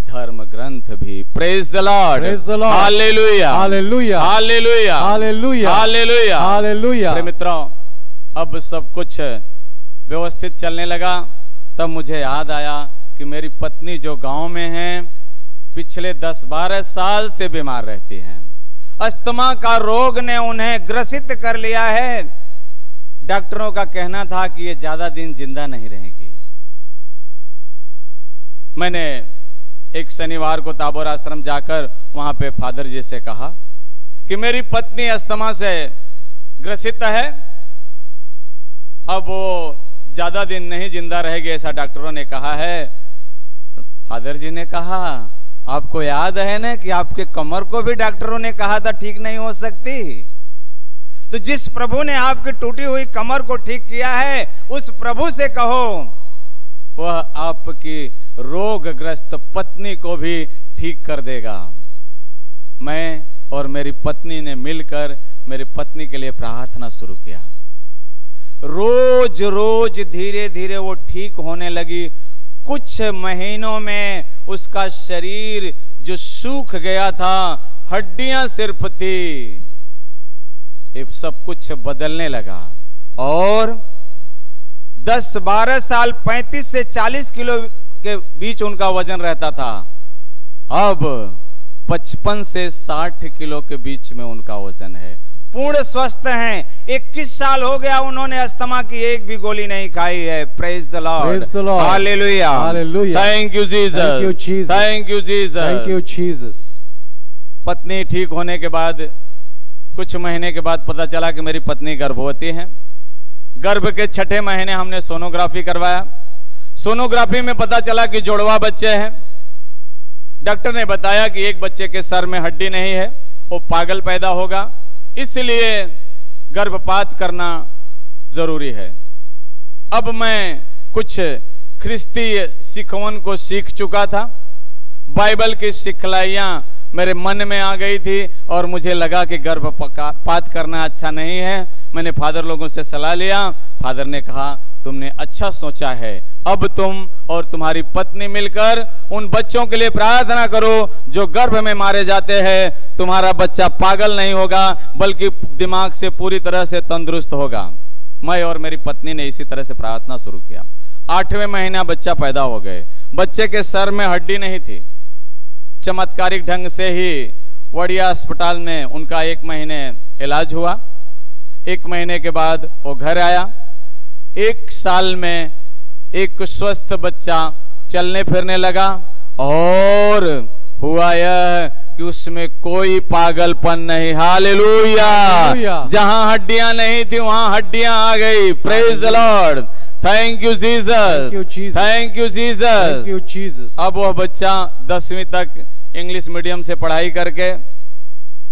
धर्म ग्रंथ भी। Praise the Lord, hallelujah hallelujah hallelujah hallelujah hallelujah hallelujah. प्रिय मित्रों, अब सब कुछ व्यवस्थित चलने लगा। तब मुझे याद आया कि मेरी पत्नी जो गांव में है, पिछले 10-12 साल से बीमार रहती हैं। अस्थमा का रोग ने उन्हें ग्रसित कर लिया है। डॉक्टरों का कहना था कि ये ज्यादा दिन जिंदा नहीं रहेगी। मैंने एक शनिवार को ताबोर आश्रम जाकर वहां पे फादर जी से कहा कि मेरी पत्नी अस्थमा से ग्रसित है, अब वो ज्यादा दिन नहीं जिंदा रहेगी, ऐसा डॉक्टरों ने कहा है। फादर जी ने कहा, आपको याद है ना कि आपके कमर को भी डॉक्टरों ने कहा था ठीक नहीं हो सकती। तो जिस प्रभु ने आपकी टूटी हुई कमर को ठीक किया है, उस प्रभु से कहो वह आपकी रोगग्रस्त पत्नी को भी ठीक कर देगा। मैं और मेरी पत्नी ने मिलकर मेरी पत्नी के लिए प्रार्थना शुरू किया। रोज रोज धीरे धीरे वो ठीक होने लगी। कुछ महीनों में उसका शरीर जो सूख गया था, हड्डियां सिर्फ थी, ये सब कुछ बदलने लगा। और 10-12 साल 35 से 40 किलो के बीच उनका वजन रहता था, अब 55 से 60 किलो के बीच में उनका वजन है। पूर्ण स्वस्थ हैं। 21 साल हो गया उन्होंने अस्थमा की एक भी गोली नहीं खाई है। Praise the Lord, hallelujah, thank you Jesus, thank you Jesus, thank you Jesus. पत्नी ठीक होने के बाद कुछ महीने के बाद पता चला कि मेरी पत्नी गर्भवती है। गर्भ के 6ठे महीने हमने सोनोग्राफी करवाया। सोनोग्राफी में पता चला कि जुड़वा बच्चे हैं। डॉक्टर ने बताया कि एक बच्चे के सर में हड्डी नहीं है, वो पागल पैदा होगा, इसलिए गर्भपात करना जरूरी है। अब मैं कुछ ख्रिस्तीय सिखवन को सीख चुका था। बाइबल की सिखलाइयां मेरे मन में आ गई थी और मुझे लगा कि गर्भपात करना अच्छा नहीं है। मैंने फादर लोगों से सलाह लिया। फादर ने कहा, तुमने अच्छा सोचा है, अब तुम और तुम्हारी पत्नी मिलकर उन बच्चों के लिए प्रार्थना करो जो गर्भ में मारे जाते हैं। तुम्हारा बच्चा पागल नहीं होगा, बल्कि दिमाग से पूरी तरह से तंदुरुस्त होगा। मैं और मेरी पत्नी ने इसी तरह से प्रार्थना शुरू किया। 8वें महीना बच्चा पैदा हो गए। बच्चे के सर में हड्डी नहीं थी। चमत्कारिक ढंग से ही वड़िया अस्पताल में उनका 1 महीने इलाज हुआ। 1 महीने के बाद वो घर आया। 1 साल में एक स्वस्थ बच्चा चलने फिरने लगा और हुआ यह कि उसमें कोई पागलपन नहीं। हालेलुया, जहां हड्डियां नहीं थी वहां हड्डियां आ गई। Praise the Lord, thank you Jesus, thank you Jesus. अब वह बच्चा 10वीं तक इंग्लिश मीडियम से पढ़ाई करके,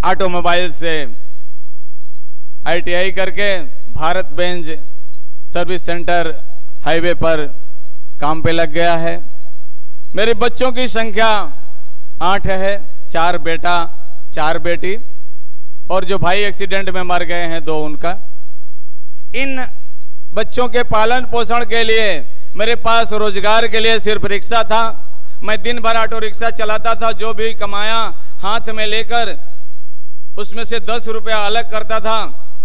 ऑटोमोबाइल से ITI करके Bharat Benz service centre highway पर काम पे लग गया है। मेरे बच्चों की संख्या 8 है, 4 बेटा 4 बेटी, और जो भाई एक्सीडेंट में मर गए हैं 2 उनका। इन बच्चों के पालन पोषण के लिए मेरे पास रोजगार के लिए सिर्फ रिक्शा था। मैं दिन भर ऑटो रिक्शा चलाता था। जो भी कमाया हाथ में लेकर उसमें से 10 रुपया अलग करता था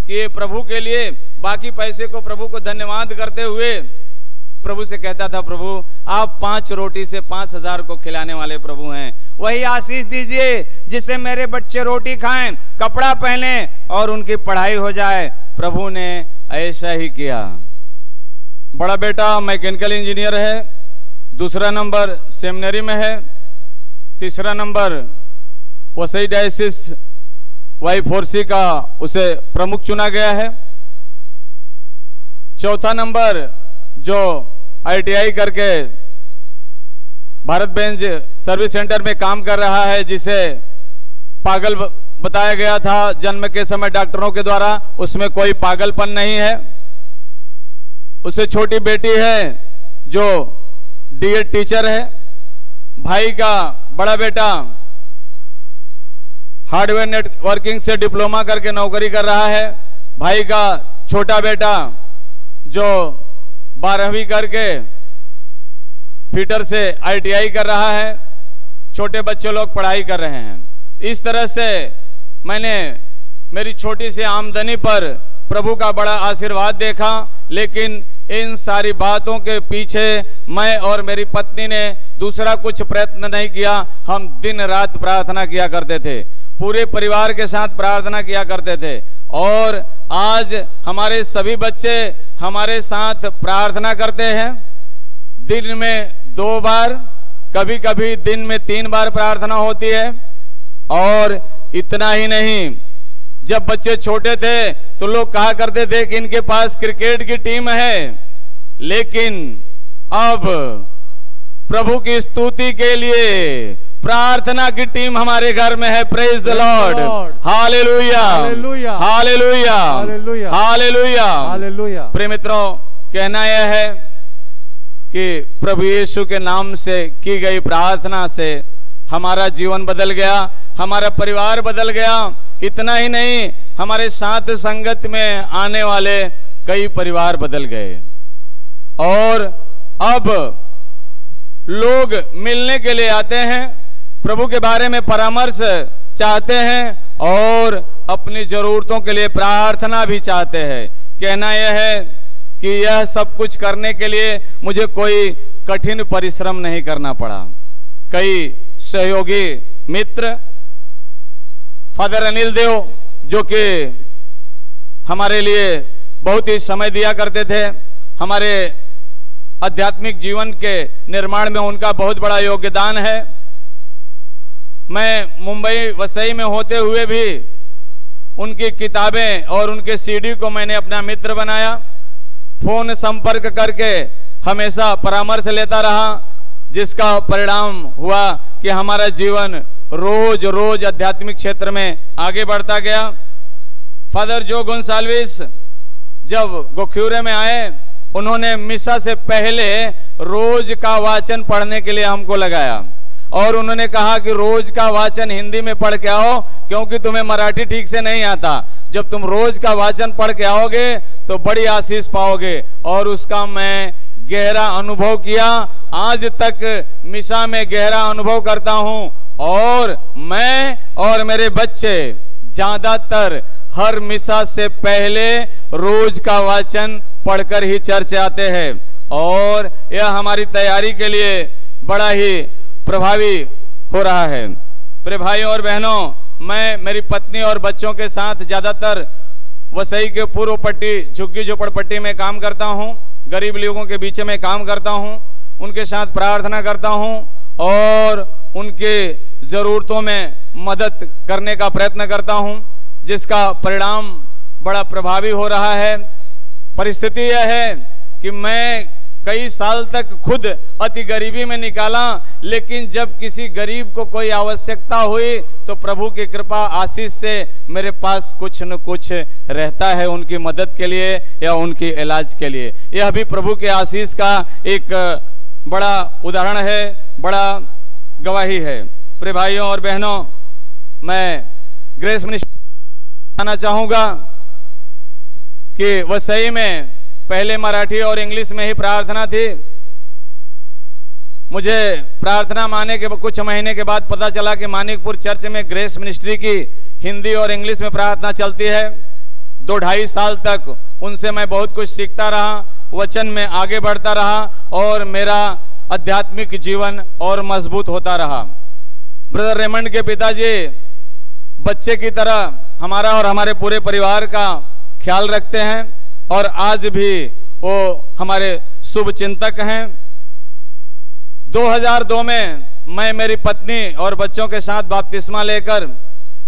कि ये प्रभु के लिए, बाकी पैसे को प्रभु को धन्यवाद करते हुए प्रभु से कहता था, प्रभु आप 5 रोटी से 5000 को खिलाने वाले प्रभु हैं, वही आशीष दीजिए जिससे मेरे बच्चे रोटी खाएं, कपड़ा पहने और उनकी पढ़ाई हो जाए। प्रभु ने ऐसा ही किया। बड़ा बेटा मैकेनिकल इंजीनियर है, दूसरा नंबर सेमिनरी में है, तीसरा नंबर वसई डायसिस Y4C का उसे प्रमुख चुना गया है, चौथा नंबर जो ITI करके भारत बेंज सर्विस सेंटर में काम कर रहा है, जिसे पागल बताया गया था जन्म के समय डॉक्टरों के द्वारा, उसमें कोई पागलपन नहीं है। उसे छोटी बेटी है जो D.Ed टीचर है। भाई का बड़ा बेटा हार्डवेयर नेटवर्किंग से डिप्लोमा करके नौकरी कर रहा है। भाई का छोटा बेटा जो 12वीं करके फिटर से ITI कर रहा है। छोटे बच्चे लोग पढ़ाई कर रहे हैं। इस तरह से मैंने मेरी छोटी सी आमदनी पर प्रभु का बड़ा आशीर्वाद देखा। लेकिन इन सारी बातों के पीछे मैं और मेरी पत्नी ने दूसरा कुछ प्रयत्न नहीं किया। हम दिन रात प्रार्थना किया करते थे, पूरे परिवार के साथ प्रार्थना किया करते थे। और आज हमारे सभी बच्चे हमारे साथ प्रार्थना करते हैं। दिन में 2 बार कभी कभी दिन में 3 बार प्रार्थना होती है। और इतना ही नहीं, जब बच्चे छोटे थे तो लोग कहा करते थे कि इनके पास क्रिकेट की टीम है, लेकिन अब प्रभु की स्तुति के लिए प्रार्थना की टीम हमारे घर में है। Praise the Lord, hallelujah, hallelujah, hallelujah, hallelujah. प्रिय मित्रों, कहना यह है कि प्रभु यीशु के नाम से की गई प्रार्थना से हमारा जीवन बदल गया, हमारा परिवार बदल गया। इतना ही नहीं, हमारे साथ संगत में आने वाले कई परिवार बदल गए और अब लोग मिलने के लिए आते हैं, प्रभु के बारे में परामर्श चाहते हैं और अपनी जरूरतों के लिए प्रार्थना भी चाहते हैं। कहना यह है कि यह सब कुछ करने के लिए मुझे कोई कठिन परिश्रम नहीं करना पड़ा। कई सहयोगी मित्र, फादर अनिल देव जो कि हमारे लिए बहुत ही समय दिया करते थे, हमारे आध्यात्मिक जीवन के निर्माण में उनका बहुत बड़ा योगदान है। मैं मुंबई वसई में होते हुए भी उनकी किताबें और उनके सीडी को मैंने अपना मित्र बनाया। फोन संपर्क करके हमेशा परामर्श लेता रहा, जिसका परिणाम हुआ कि हमारा जीवन रोज रोज आध्यात्मिक क्षेत्र में आगे बढ़ता गया। फादर जो गोंसाल्विस जब गोख्यूरे में आए, उन्होंने मिसा से पहले रोज का वाचन पढ़ने के लिए हमको लगाया और उन्होंने कहा कि रोज का वाचन हिंदी में पढ़ के आओ, क्योंकि तुम्हें मराठी ठीक से नहीं आता। जब तुम रोज का वाचन पढ़ के आओगे तो बड़ी आशीष पाओगे। और उसका मैं गहरा अनुभव किया। आज तक मिसा में गहरा अनुभव करता हूं और मैं और मेरे बच्चे ज्यादातर हर मिसा से पहले रोज का वाचन पढ़कर ही चर्च आते हैं और यह हमारी तैयारी के लिए बड़ा ही प्रभावी हो रहा है। प्रिय भाइयों और बहनों, मैं मेरी पत्नी और बच्चों के साथ ज्यादातर वसई के पूर्व पट्टी झुग्गी झोपड़पट्टी में काम करता हूं, गरीब लोगों के बीच में काम करता हूं, उनके साथ प्रार्थना करता हूं और उनके जरूरतों में मदद करने का प्रयत्न करता हूं, जिसका परिणाम बड़ा प्रभावी हो रहा है। परिस्थिति यह है कि मैं कई साल तक खुद अति गरीबी में निकाला, लेकिन जब किसी गरीब को कोई आवश्यकता हुई तो प्रभु की कृपा आशीष से मेरे पास कुछ न कुछ रहता है उनकी मदद के लिए या उनके इलाज के लिए। यह भी प्रभु के आशीष का एक बड़ा उदाहरण है, बड़ा गवाही है। प्रिय भाइयों और बहनों, मैं ग्रेस मिनिस्ट्री बताना चाहूंगा कि वसई में पहले मराठी और इंग्लिश में ही प्रार्थना थी। मुझे प्रार्थना माने के कुछ महीने के बाद पता चला कि मानिकपुर चर्च में ग्रेस मिनिस्ट्री की हिंदी और इंग्लिश में प्रार्थना चलती है। 2-2.5 साल तक उनसे मैं बहुत कुछ सीखता रहा, वचन में आगे बढ़ता रहा और मेरा आध्यात्मिक जीवन और मजबूत होता रहा। ब्रदर रेमंड के पिताजी बच्चे की तरह हमारा और हमारे पूरे परिवार का ख्याल रखते हैं और आज भी वो हमारे शुभ चिंतक हैं। 2002 में मैं मेरी पत्नी और बच्चों के साथ बपतिस्मा लेकर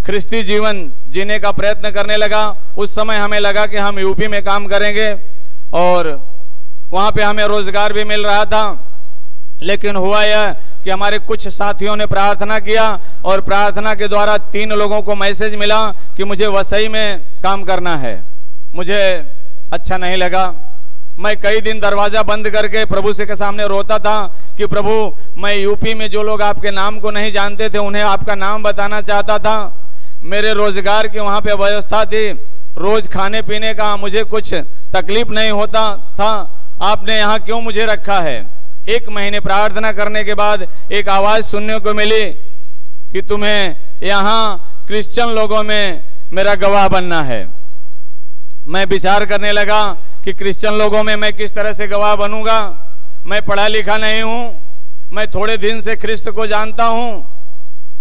ख्रिस्ती जीवन जीने का प्रयत्न करने लगा। उस समय हमें लगा कि हम यूपी में काम करेंगे और वहां पे हमें रोजगार भी मिल रहा था, लेकिन हुआ यह कि हमारे कुछ साथियों ने प्रार्थना किया और प्रार्थना के द्वारा 3 लोगों को मैसेज मिला कि मुझे वसई में काम करना है। मुझे अच्छा नहीं लगा। मैं कई दिन दरवाजा बंद करके प्रभु से के सामने रोता था कि प्रभु, मैं यूपी में जो लोग आपके नाम को नहीं जानते थे उन्हें आपका नाम बताना चाहता था। मेरे रोजगार की वहां पे व्यवस्था थी, रोज खाने पीने का मुझे कुछ तकलीफ नहीं होता था। आपने यहाँ क्यों मुझे रखा है? 1 महीने प्रार्थना करने के बाद एक आवाज सुनने को मिली कि तुम्हें यहाँ क्रिश्चियन लोगों में मेरा गवाह बनना है। मैं विचार करने लगा कि क्रिश्चियन लोगों में मैं किस तरह से गवाह बनूंगा। मैं पढ़ा लिखा नहीं हूं, मैं थोड़े दिन से ख्रिस्त को जानता हूं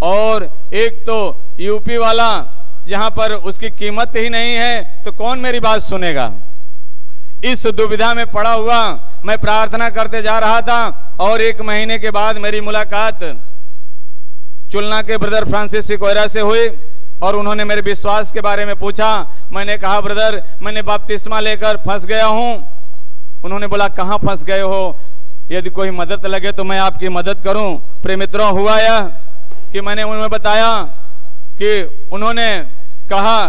और एक तो यूपी वाला जहां पर उसकी कीमत ही नहीं है तो कौन मेरी बात सुनेगा। इस दुविधा में पड़ा हुआ मैं प्रार्थना करते जा रहा था और 1 महीने के बाद मेरी मुलाकात चुलना के ब्रदर फ्रांसिस सिकोयरा से हुई और उन्होंने मेरे विश्वास के बारे में पूछा। मैंने कहा ब्रदर मैंने बपतिस्मा लेकर फंस गया हूं। उन्होंने बोला कहां फंस गए हो, यदि कोई मदद लगे तो मैं आपकी मदद करूं। प्रिय मित्रों, हुआ यह कि मैंने उन्हें बताया कि उन्होंने कहा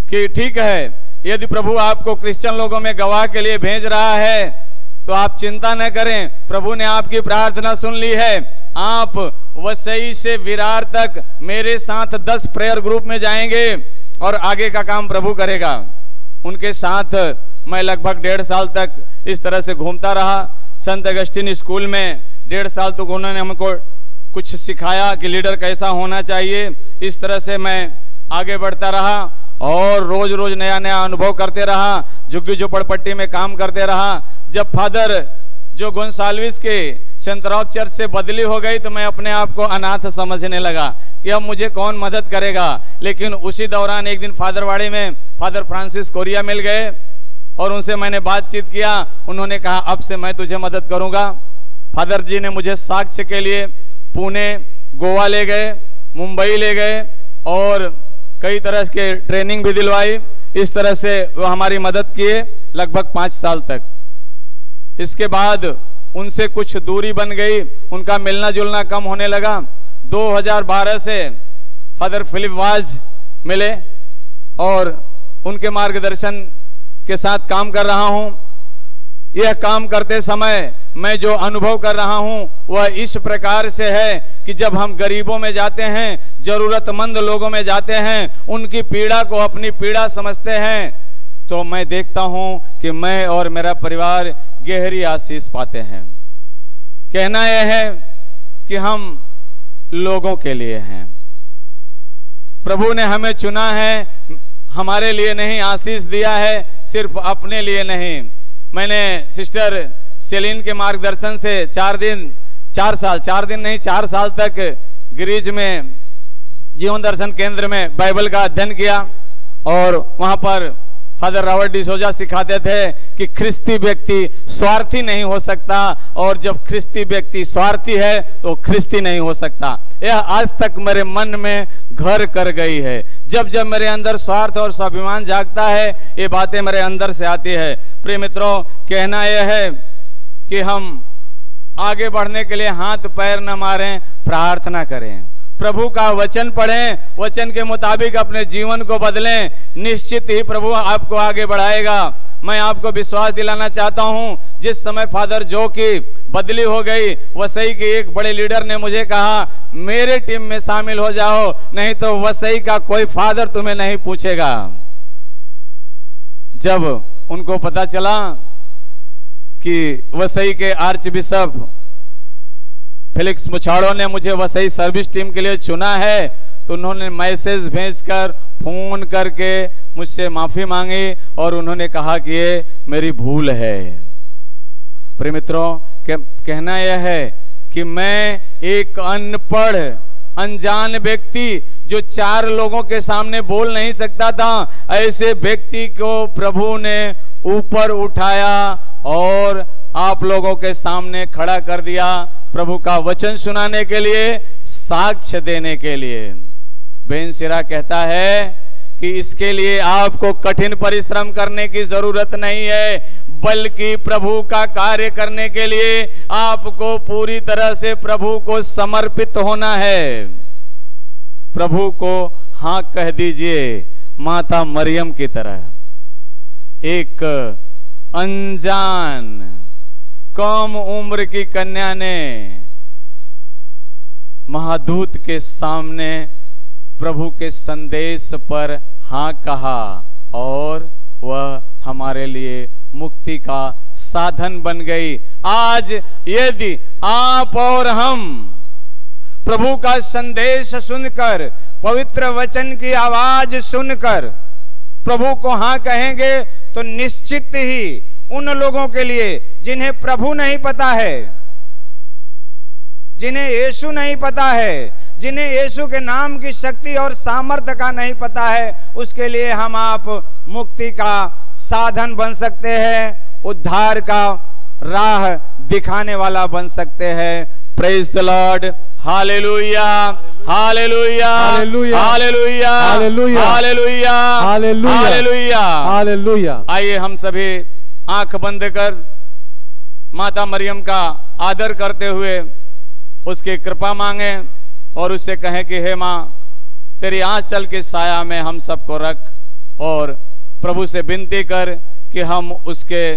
कि ठीक है, यदि प्रभु आपको क्रिश्चियन लोगों में गवाह के लिए भेज रहा है तो आप चिंता न करें, प्रभु ने आपकी प्रार्थना सुन ली है। आप वसई से विरार तक मेरे साथ 10 प्रेयर ग्रुप में जाएंगे और आगे का काम प्रभु करेगा। उनके साथ मैं लगभग 1.5 साल तक इस तरह से घूमता रहा। संत अगस्तीन स्कूल में 1.5 साल तक उन्होंने हमको कुछ सिखाया कि लीडर कैसा होना चाहिए। इस तरह से मैं आगे बढ़ता रहा और रोज रोज नया नया अनुभव करते रहा, झुग्गी झोपड़पट्टी में काम करते रहा। जब फादर जो गोंसाल्विस के सेंट्रॉक चर्च से बदली हो गई तो मैं अपने आप को अनाथ समझने लगा कि अब मुझे कौन मदद करेगा। लेकिन उसी दौरान एक दिन फादरवाड़ी में फादर फ्रांसिस कोरिया मिल गए और उनसे मैंने बातचीत किया। उन्होंने कहा अब से मैं तुझे मदद करूंगा। फादर जी ने मुझे साक्ष्य के लिए पुणे, गोवा ले गए, मुंबई ले गए और कई तरह के ट्रेनिंग भी दिलवाई। इस तरह से वो हमारी मदद किए लगभग 5 साल तक। इसके बाद उनसे कुछ दूरी बन गई, उनका मिलना जुलना कम होने लगा। 2012 से फादर फिलिप वाज मिले और उनके मार्गदर्शन के साथ काम कर रहा हूं। यह काम करते समय मैं जो अनुभव कर रहा हूं वह इस प्रकार से है कि जब हम गरीबों में जाते हैं, जरूरतमंद लोगों में जाते हैं, उनकी पीड़ा को अपनी पीड़ा समझते हैं, तो मैं देखता हूं कि मैं और मेरा परिवार गहरी आशीष पाते हैं। कहना यह है कि हम लोगों के लिए हैं। प्रभु ने हमें चुना है, हमारे लिए नहीं आशीष दिया है, सिर्फ अपने लिए नहीं। मैंने सिस्टर सेलिन के मार्गदर्शन से 4 साल तक गिरिज में जीवन दर्शन केंद्र में बाइबल का अध्ययन किया और वहां पर फादर रॉबर्ट डिसोजा सिखाते थे कि ख्रिस्ती व्यक्ति स्वार्थी नहीं हो सकता और जब ख्रिस्ती व्यक्ति स्वार्थी है तो ख्रिस्ती नहीं हो सकता। यह आज तक मेरे मन में घर कर गई है। जब जब मेरे अंदर स्वार्थ और स्वाभिमान जागता है ये बातें मेरे अंदर से आती है। प्रिय मित्रों, कहना यह है कि हम आगे बढ़ने के लिए हाथ पैर न मारें, प्रार्थना करें, प्रभु का वचन पढ़ें, वचन के मुताबिक अपने जीवन को बदलें, निश्चित ही प्रभु आपको आगे बढ़ाएगा। मैं आपको विश्वास दिलाना चाहता हूं, जिस समय फादर जो की बदली हो गई, वसई के एक बड़े लीडर ने मुझे कहा मेरे टीम में शामिल हो जाओ, नहीं तो वसई का कोई फादर तुम्हें नहीं पूछेगा। जब उनको पता चला कि वसई के आर्च बिशप फेलिक्स मुछाड़ो ने मुझे वसई सर्विस टीम के लिए चुना है, तो उन्होंने मैसेज भेजकर, फोन करके मुझसे माफी मांगी और उन्होंने कहा कि ये मेरी भूल है। प्रिय मित्रों, कहना यह है कि मैं एक अनपढ़ अनजान व्यक्ति जो 4 लोगों के सामने बोल नहीं सकता था, ऐसे व्यक्ति को प्रभु ने ऊपर उठाया और आप लोगों के सामने खड़ा कर दिया, प्रभु का वचन सुनाने के लिए, साक्ष्य देने के लिए। बेन सिरा कहता है कि इसके लिए आपको कठिन परिश्रम करने की जरूरत नहीं है, बल्कि प्रभु का कार्य करने के लिए आपको पूरी तरह से प्रभु को समर्पित होना है। प्रभु को हाँ कह दीजिए, माता मरियम की तरह। एक अनजान कम उम्र की कन्या ने महादूत के सामने प्रभु के संदेश पर हाँ कहा और वह हमारे लिए मुक्ति का साधन बन गई। आज यदि आप और हम प्रभु का संदेश सुनकर, पवित्र वचन की आवाज सुनकर प्रभु को हाँ कहेंगे, तो निश्चित ही उन लोगों के लिए जिन्हें प्रभु नहीं पता है, जिन्हें यीशु नहीं पता है, जिन्हें यीशु के नाम की शक्ति और सामर्थ्य का नहीं पता है, उसके लिए हम आप मुक्ति का साधन बन सकते हैं, उद्धार का राह दिखाने वाला बन सकते हैं। Praise the Lord, hallelujah, hallelujah, hallelujah, hallelujah, hallelujah, hallelujah, hallelujah, hallelujah. आइए हम सभी आंख बंद कर माता मरियम का आदर करते हुए उसकी कृपा मांगे और उससे कहें कि हे माँ, तेरी आंचल के साया में हम सबको रख, और प्रभु से विनती कर कि हम उसके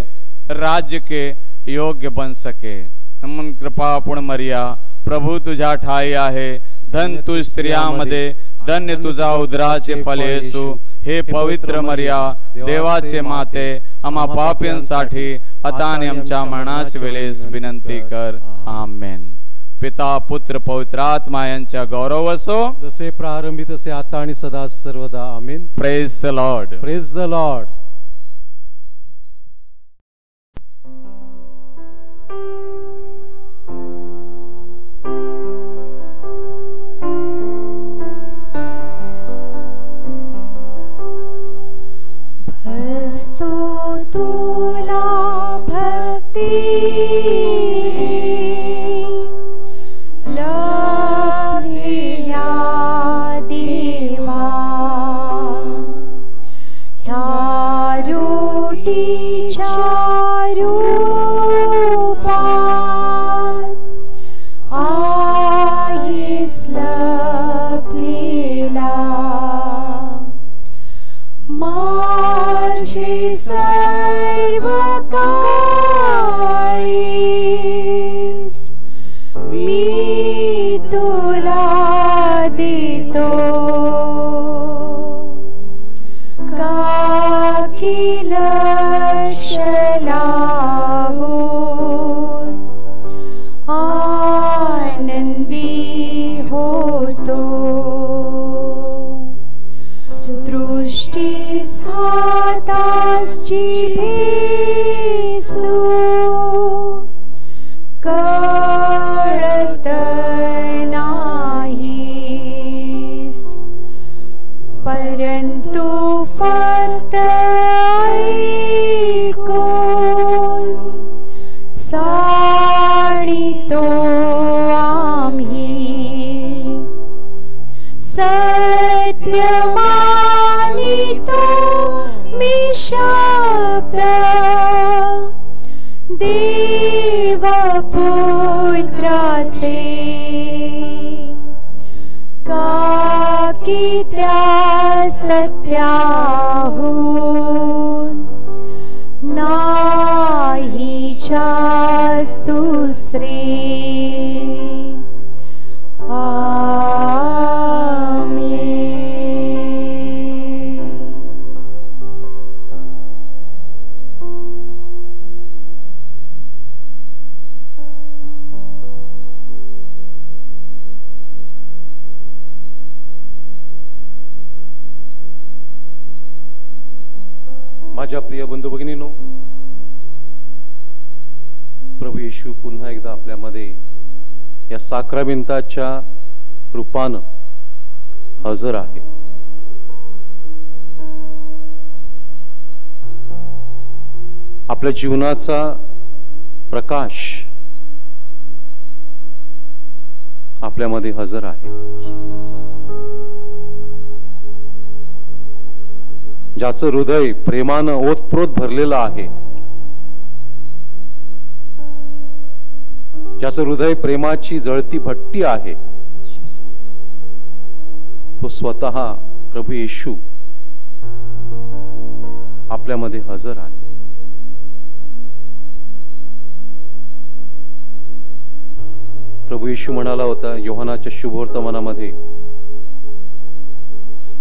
राज्य के योग्य बन सके। नमन कृपा पूर्ण मरिया, प्रभु तुझा ठाई आहे, धन तू स्त्रियांमध्ये, धन्य तुझा उदराचे फल येशू। हे पवित्र मरिया, देवाचे माते, आम्हा पाप्यांसाठी आता आणि आमच्या मरणाच्या वेळेस विनंती कर। आमेन। पिता पुत्र पवित्र आत्मा यांच्या गौरव असो, जसे प्रारंभी तसे आता आणि सदा सर्वदा। आमीन। Praise the Lord, praise the Lord. तुला भक्ती लभलेल्या देवा, ह्या रोटीच्या रूपात आहेस लभलेला, माझे सर्व काळीस मी तुला देतो, का की लक्ष लावून आनंदी होतो, दृष्टीस हातास जिभेस तू कळत नाहीस, परंतु फक्त ऐकून जाणितो आम्ही, सत्य मानितो मी शब्द देव पुत्राचे, का की त्या सत्याहून नाही जास दुसरे। माझ्या प्रिय बंधू भगिनींनो, प्रभू येशू पुन्हा एकदा आपल्यामध्ये या साक्रामेंताच्या रूपानं हजर आहे। आपल्या जीवनाचा प्रकाश आपल्यामध्ये हजर आहे। ज्याचं हृदय प्रेमानं ओतप्रोत भरलेलं आहे, ज्याचं हृदय प्रेमाची जळती भट्टी आहे, तो स्वतः प्रभू येशू आपल्यामध्ये हजर आहे। प्रभू येशू म्हणाला होता योहानाच्या शुभवर्तमानामध्ये,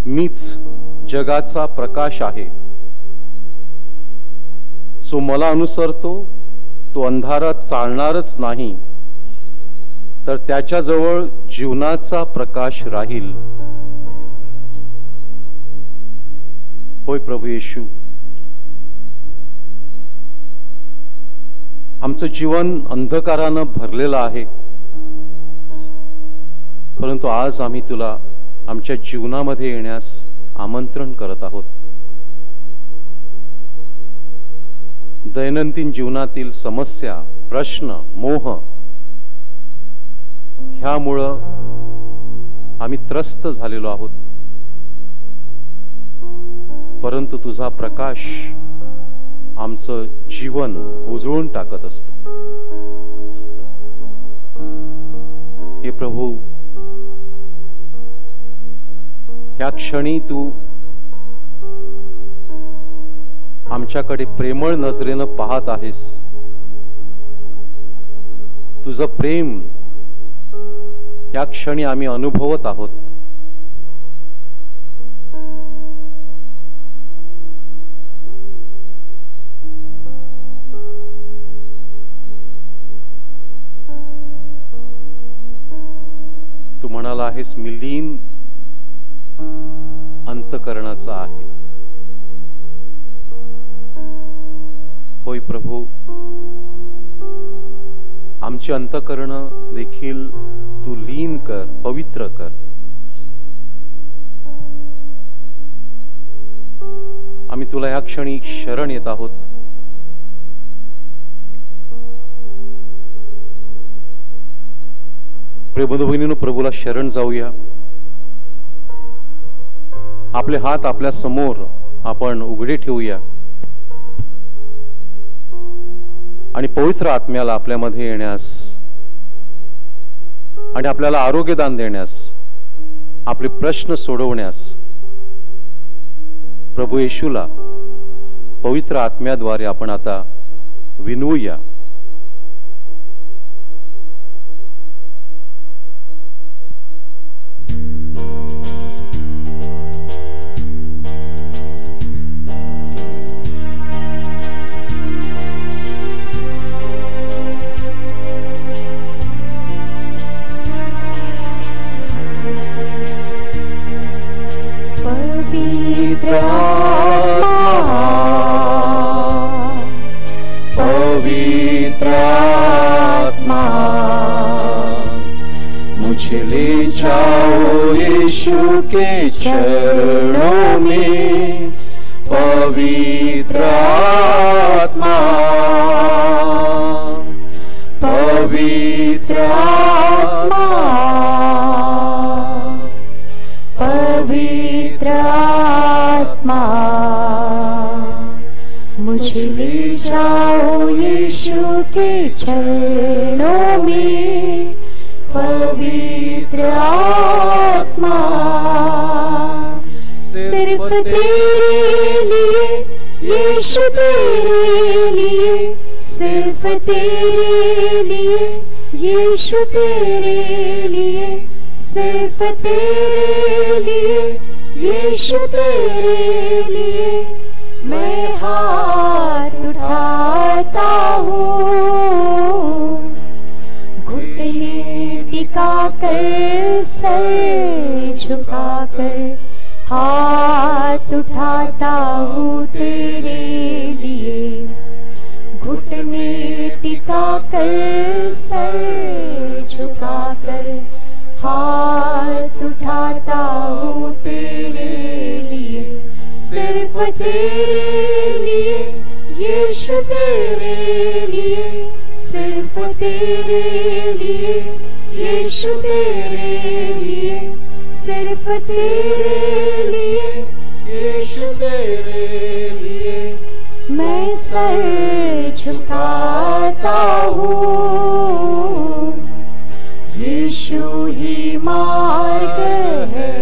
मीच जगाचा प्रकाश आहे, जो मला अनुसरतो तो अंधारात चालणारच नाही, तर त्याच्याजवळ जीवनाचा प्रकाश राहील। होय प्रभू येशू, आमचं जीवन अंधकारानं भरलेलं आहे, परंतु आज आम्ही तुला आमच्या जीवनामध्ये येण्यास आमंत्रण करत आहोत। दैनंदिन जीवनातील समस्या, प्रश्न, मोह ह्यामुळं आम्ही त्रस्त झालेलो आहोत, परंतु तुझा प्रकाश आमचं जीवन उजळून टाकत असतो. हे प्रभू, ह्या क्षणी तू आमच्याकडे प्रेमळ नजरेनं पाहत आहेस. तुझं प्रेम या क्षणी आम्ही अनुभवत आहोत. तू म्हणाला आहेस, मी लीन अंतकरणाचा आहे. होय प्रभू, आमची अंतकरण देखील तू लीन कर, पवित्र कर. आम्ही तुला या क्षणी शरण येत आहोत. प्रिय बहिणींनो, प्रभूला शरण जाऊया. आपले हात आपल्या समोर आपण उघडे ठेवूया आणि पवित्र आत्म्याला आपल्यामध्ये येण्यास आणि आपल्याला आरोग्यदान देण्यास, आपले प्रश्न सोडवण्यास प्रभू येशूला पवित्र आत्म्याद्वारे आपण आता विनवूया. मुझे ले जाओ यीशु के चरणों में, पवित्र आत्मा, पवित्र आत्मा, पवित्र आत्मा, मुझे ले जाओ यीशु के चरणों में, पवित्र आत्मा, सिर्फ तेरे लिए यीशु, तेरे लिए, सिर्फ तेरे लिए यीशु, तेरे लिए, सिर्फ तेरे लिए यीशु, तेरे लिए मैं हाथ उठाता हूँ, घुटने टिका कर, सर झुका कर हाथ उठाता हूँ तेरे लिए, घुटने टिका कर, सर झुका कर हाथ उठाता हूँ तेरे लिए, सिर्फ तेरे लिए यीशु, तेरे लिए, सिर्फ तेरे लिए यीशु, तेरे लिए, सिर्फ तेरे लिए यीशु, तेरे लिए मैं सर झुकाता हूँ, यीशु ही मार्ग है,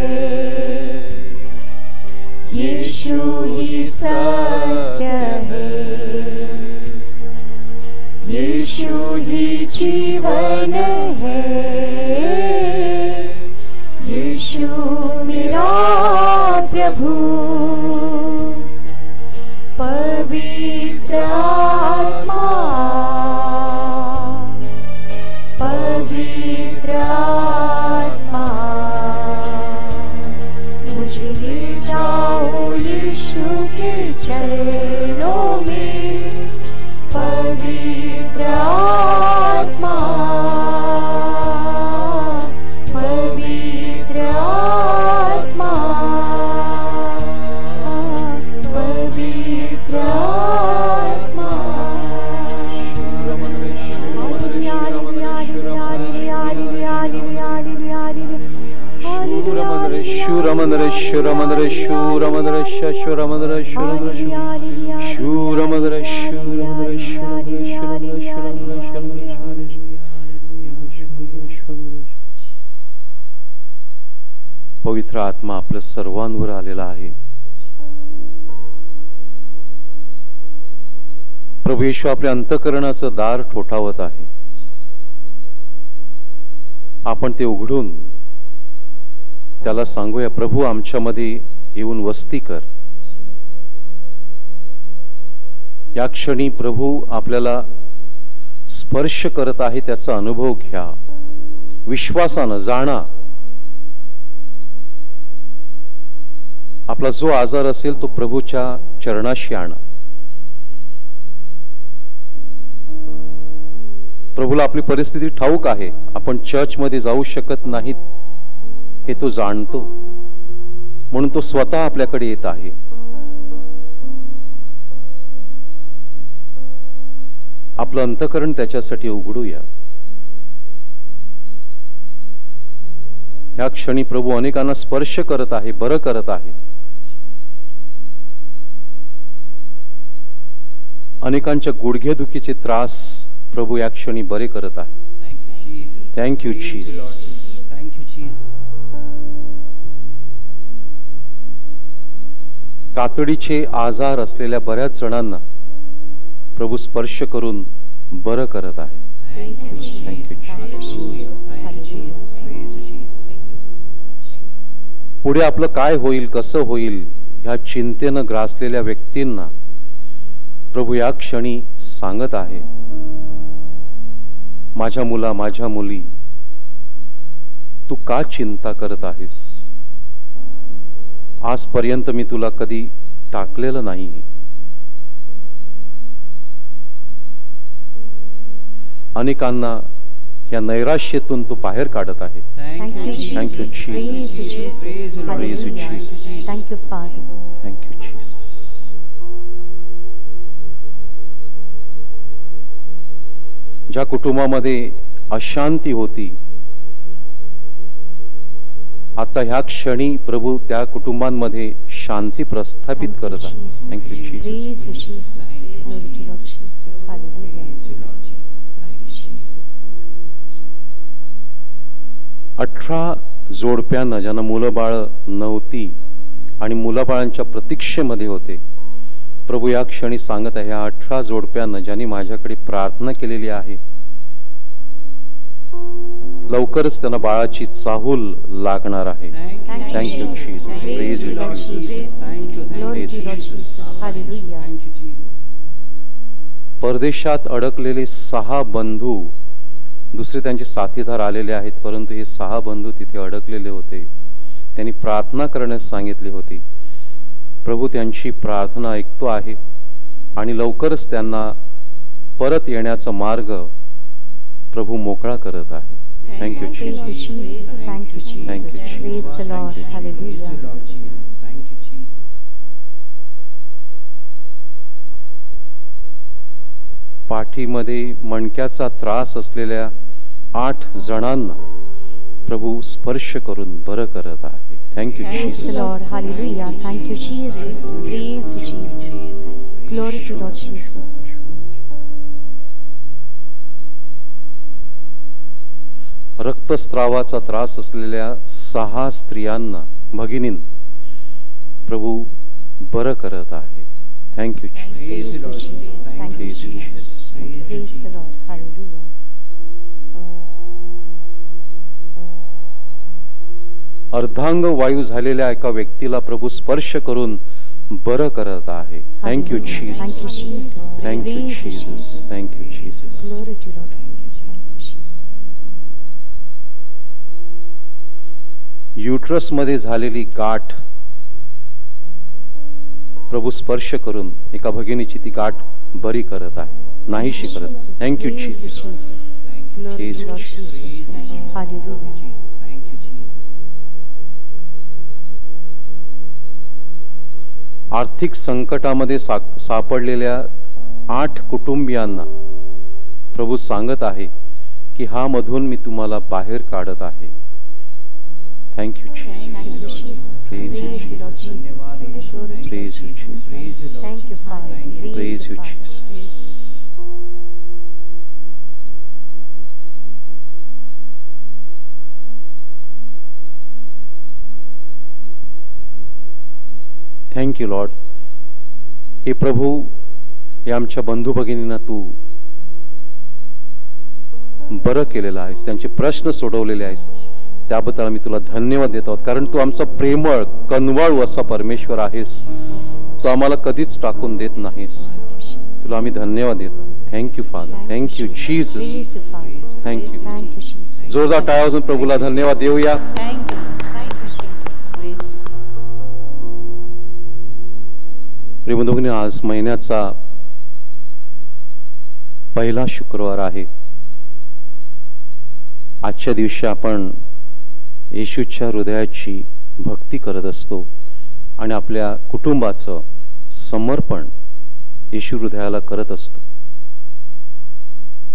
यीशु ही सत्य है, यीशु ही जीवन है, यीशु मेरा प्रभु, पवित्र आत्मा, पवित्र आत्मा, मुझे ले जाओ यीशु के चरणों में, पवित्र आत्मा, पवित्र आत्मा, पवित्र आत्मा, Shuramandra Shuramandra Shuramandra Shuramandra Shuramandra Shuramandra Shuramandra Shuramandra पवित्र आत्मा आपल्या सर्वांवर आलेला आहे. प्रभू येशू आपल्या अंतःकरणाचं दार ठोठावत आहे. आपण ते उघडून त्याला सांगूया, प्रभू आमच्यामध्ये येऊन वस्ती कर. या क्षणी प्रभू आपल्याला स्पर्श करत आहे, त्याचा अनुभव घ्या. विश्वासानं जाणा. आपला जो आजार असेल तो प्रभूच्या चरणाशी आणा. प्रभूला आपली परिस्थिती ठाऊक आहे. आपण चर्चमध्ये जाऊ शकत नाहीत हे तो जाणतो, म्हणून तो स्वतः आपल्याकडे येत आहे. आपलं अंतःकरण त्याच्यासाठी उघडूया. या क्षणी प्रभू अनेकांना स्पर्श करत आहे, बरं करत आहे. अनेकांच्या गुडघेदुखीचे त्रास प्रभू या क्षणी बरे करत आहे. Thank you Jesus. कातडीचे आजार असलेल्या बऱ्याच जणांना प्रभू स्पर्श करून बरं करत आहे. पुढे आपलं काय होईल, कसं होईल ह्या चिंतेनं ग्रासलेल्या व्यक्तींना प्रभू या क्षणी सांगत आहे, माझ्या मुला, माझ्या मुली, तू का चिंता करत आहेस? आजपर्यंत मी तुला कधी टाकलेलं नाही. अनेकांना या नैराश्यातून तू बाहेर काढत आहे. Thank you Jesus. Praise you Jesus. Thank you father. Thank you Jesus. ज्या कुटुंबामध्ये अशांती होती, आता ह्या क्षणी प्रभू त्या कुटुंबांमध्ये शांती प्रस्थापित करत आहे. Thank you Jesus. 18 जोडप्यांना ज्यांना मुलं बाळ नव्हती आणि मुलाबाळांच्या प्रतीक्षेमध्ये होते, प्रभू या क्षणी सांगत आहे, या 18 जोडप्यांना ज्यांनी माझ्याकडे प्रार्थना केलेली आहे, लवकरच त्यांना बाळाची चाहूल लागणार आहे. Thank you Jesus. Praise you Jesus. परदेशात अडकलेले 6 बंधू, दुसरे त्यांचे साथीदार आलेले आहेत, परंतु हे 6 बंधू तिथे अडकलेले होते. त्यांनी प्रार्थना करण्यास सांगितली होती. प्रभू त्यांची प्रार्थना ऐकतो आहे आणि लवकरच त्यांना परत येण्याचा मार्ग प्रभू मोकळा करत आहे. Thank you Jesus. Thank you Jesus. Praise the Lord. Hallelujah. पाठीमध्ये मणक्याचा त्रास असलेल्या 8 जणांना प्रभू स्पर्श करून बरं करत आहे. Thank you Jesus. Lord. Hallelujah. Thank you Jesus. Praise you Jesus. Glory to Lord Jesus. रक्तस्रावाचा त्रास असलेल्या 6 स्त्रियांना, भगिनींना प्रभू बरं करत आहे. Thank you Jesus. Thank you Jesus. Praise the Lord. Hallelujah. अर्धांग वायू झालेल्या एका व्यक्तीला प्रभू स्पर्श करून बरं करत आहे. Thank you Jesus. Thank you Jesus. Thank you Jesus. Glory to Lord. Thank you Jesus. Uterus मध्ये झालेली गाठ प्रभू स्पर्श करून एका भगिनीची ती गाठ बरी करत आहे, नाहीशी करत. Thank you Jesus. Glory to Lord Jesus. Hallelujah. आर्थिक संकटामध्ये सापडलेल्या 8 कुटुंबियांना प्रभू सांगत आहे की हा मधून मी तुम्हाला बाहेर काढत आहे. Thank you Jesus. Praise you, Lord Jesus. Glory to Praise you, Jesus. Thank you, Father. Praise you, Father. Jesus. Thank you Lord. हे प्रभू, हे आमच्या बंधू भगिनींना तू बरं केलेलं आहेस, त्यांचे प्रश्न सोडवलेले आहेस, त्याबद्दल आम्ही तुला धन्यवाद देत आहोत. कारण तू आमचा प्रेमळ कनवाळू असा परमेश्वर आहेस. तू आम्हाला कधीच टाकून देत नाहीस. तुला आम्ही धन्यवाद देतो. Thank you father. Thank you Jesus. Thank you. जोरदार टाळ्या वाजवून प्रभूला धन्यवाद देऊया. प्रियबंधूंनी, आज महिन्याचा पहिला शुक्रवार आहे. आजच्या दिवशी आपण येशूच्या हृदयाची भक्ती करत असतो आणि आपल्या कुटुंबाचं समर्पण येशू हृदयाला करत असतो.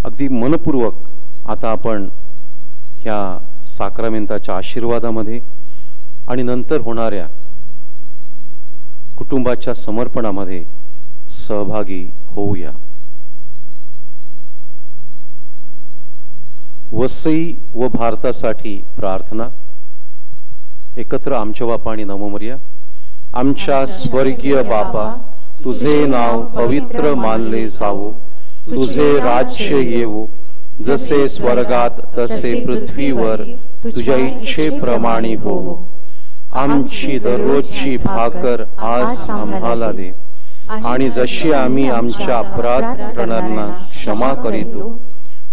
अगदी मनपूर्वक आता आपण ह्या साक्रामेंताच्या आशीर्वादामध्ये आणि नंतर होणाऱ्या कुटुंबाच्या समर्पणामध्ये सहभागी होऊया. वसई व भारतासाठी प्रार्थना. एकत्र आमच्या बापा आणि नमो मोरया. आमच्या स्वर्गीय बापा, तुझे नाव पवित्र मानले जावो, तुझे राज्य येवो, जसे स्वर्गात तसे पृथ्वीवर तुझ्या इच्छेप्रमाणे होवो. आमची दररोजची भाकर आज आम्हाला दे, आणि जशी आम्ही आमच्या अपराध करणाऱ्यांना क्षमा करीतो,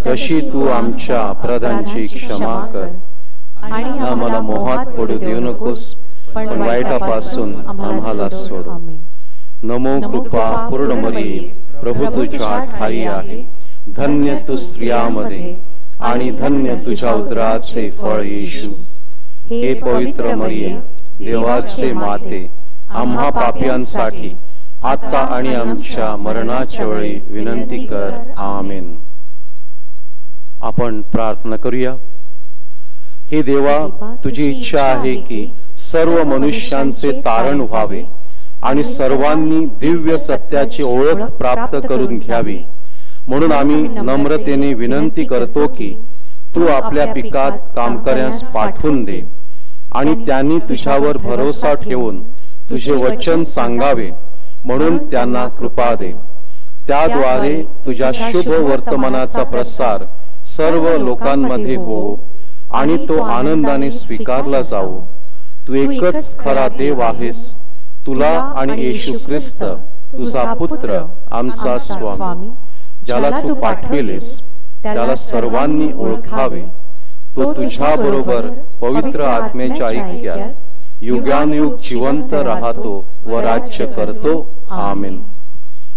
तशी तू आमच्या अपराधांची क्षमा कर. आणि आम्हाला मोहात पडू देऊ नकोस, पण वाईटापासून आम्हाला सोड. नमो कृपा पूर्ण मरिये, प्रभू तुझ्या ठाई आहे. धन्य तू स्त्रियांमध्ये आणि धन्य तुझ्या उदराचे फळ येशू. हे पवित्र मरिये, देवाचे माते, आम्हा पापियांसाठी आता आणि आमच्या मरणाच्या वेळी विनंती कर. आमेन. आपण प्रार्थना करूया. हे देवा, तुझी इच्छा आहे की सर्व मनुष्यांचे तारण व्हावे आणि सर्वांनी दिव्य सत्याची ओळख प्राप्त करून घ्यावी. म्हणून आम्ही नम्रतेने विनंती करतो की तू आपल्या पिकात कामकर्यास पाठवून दे आणि त्यांनी तुझ्यावर भरोसा ठेवून तुझे वचन सांगावे, म्हणून त्यांना कृपा दे. त्याद्वारे तुझ्या शुभ वर्तमानाचा प्रसार सर्व लोकांमध्ये हो आणि तो आनंदाने स्वीकारला जावो. तू एकच खरा देव आहेस. तुला आणि येशू ख्रिस्त तुझा पुत्र आमचा स्वामी, ज्याला तू पाठविलेस, त्याला सर्वांनी ओळखावे. तो तुझ्या बरोबर पवित्र आत्म्याच्या ऐक्यात युगानुयुग जिवंत राहतो व राज्य करतो. आमेन.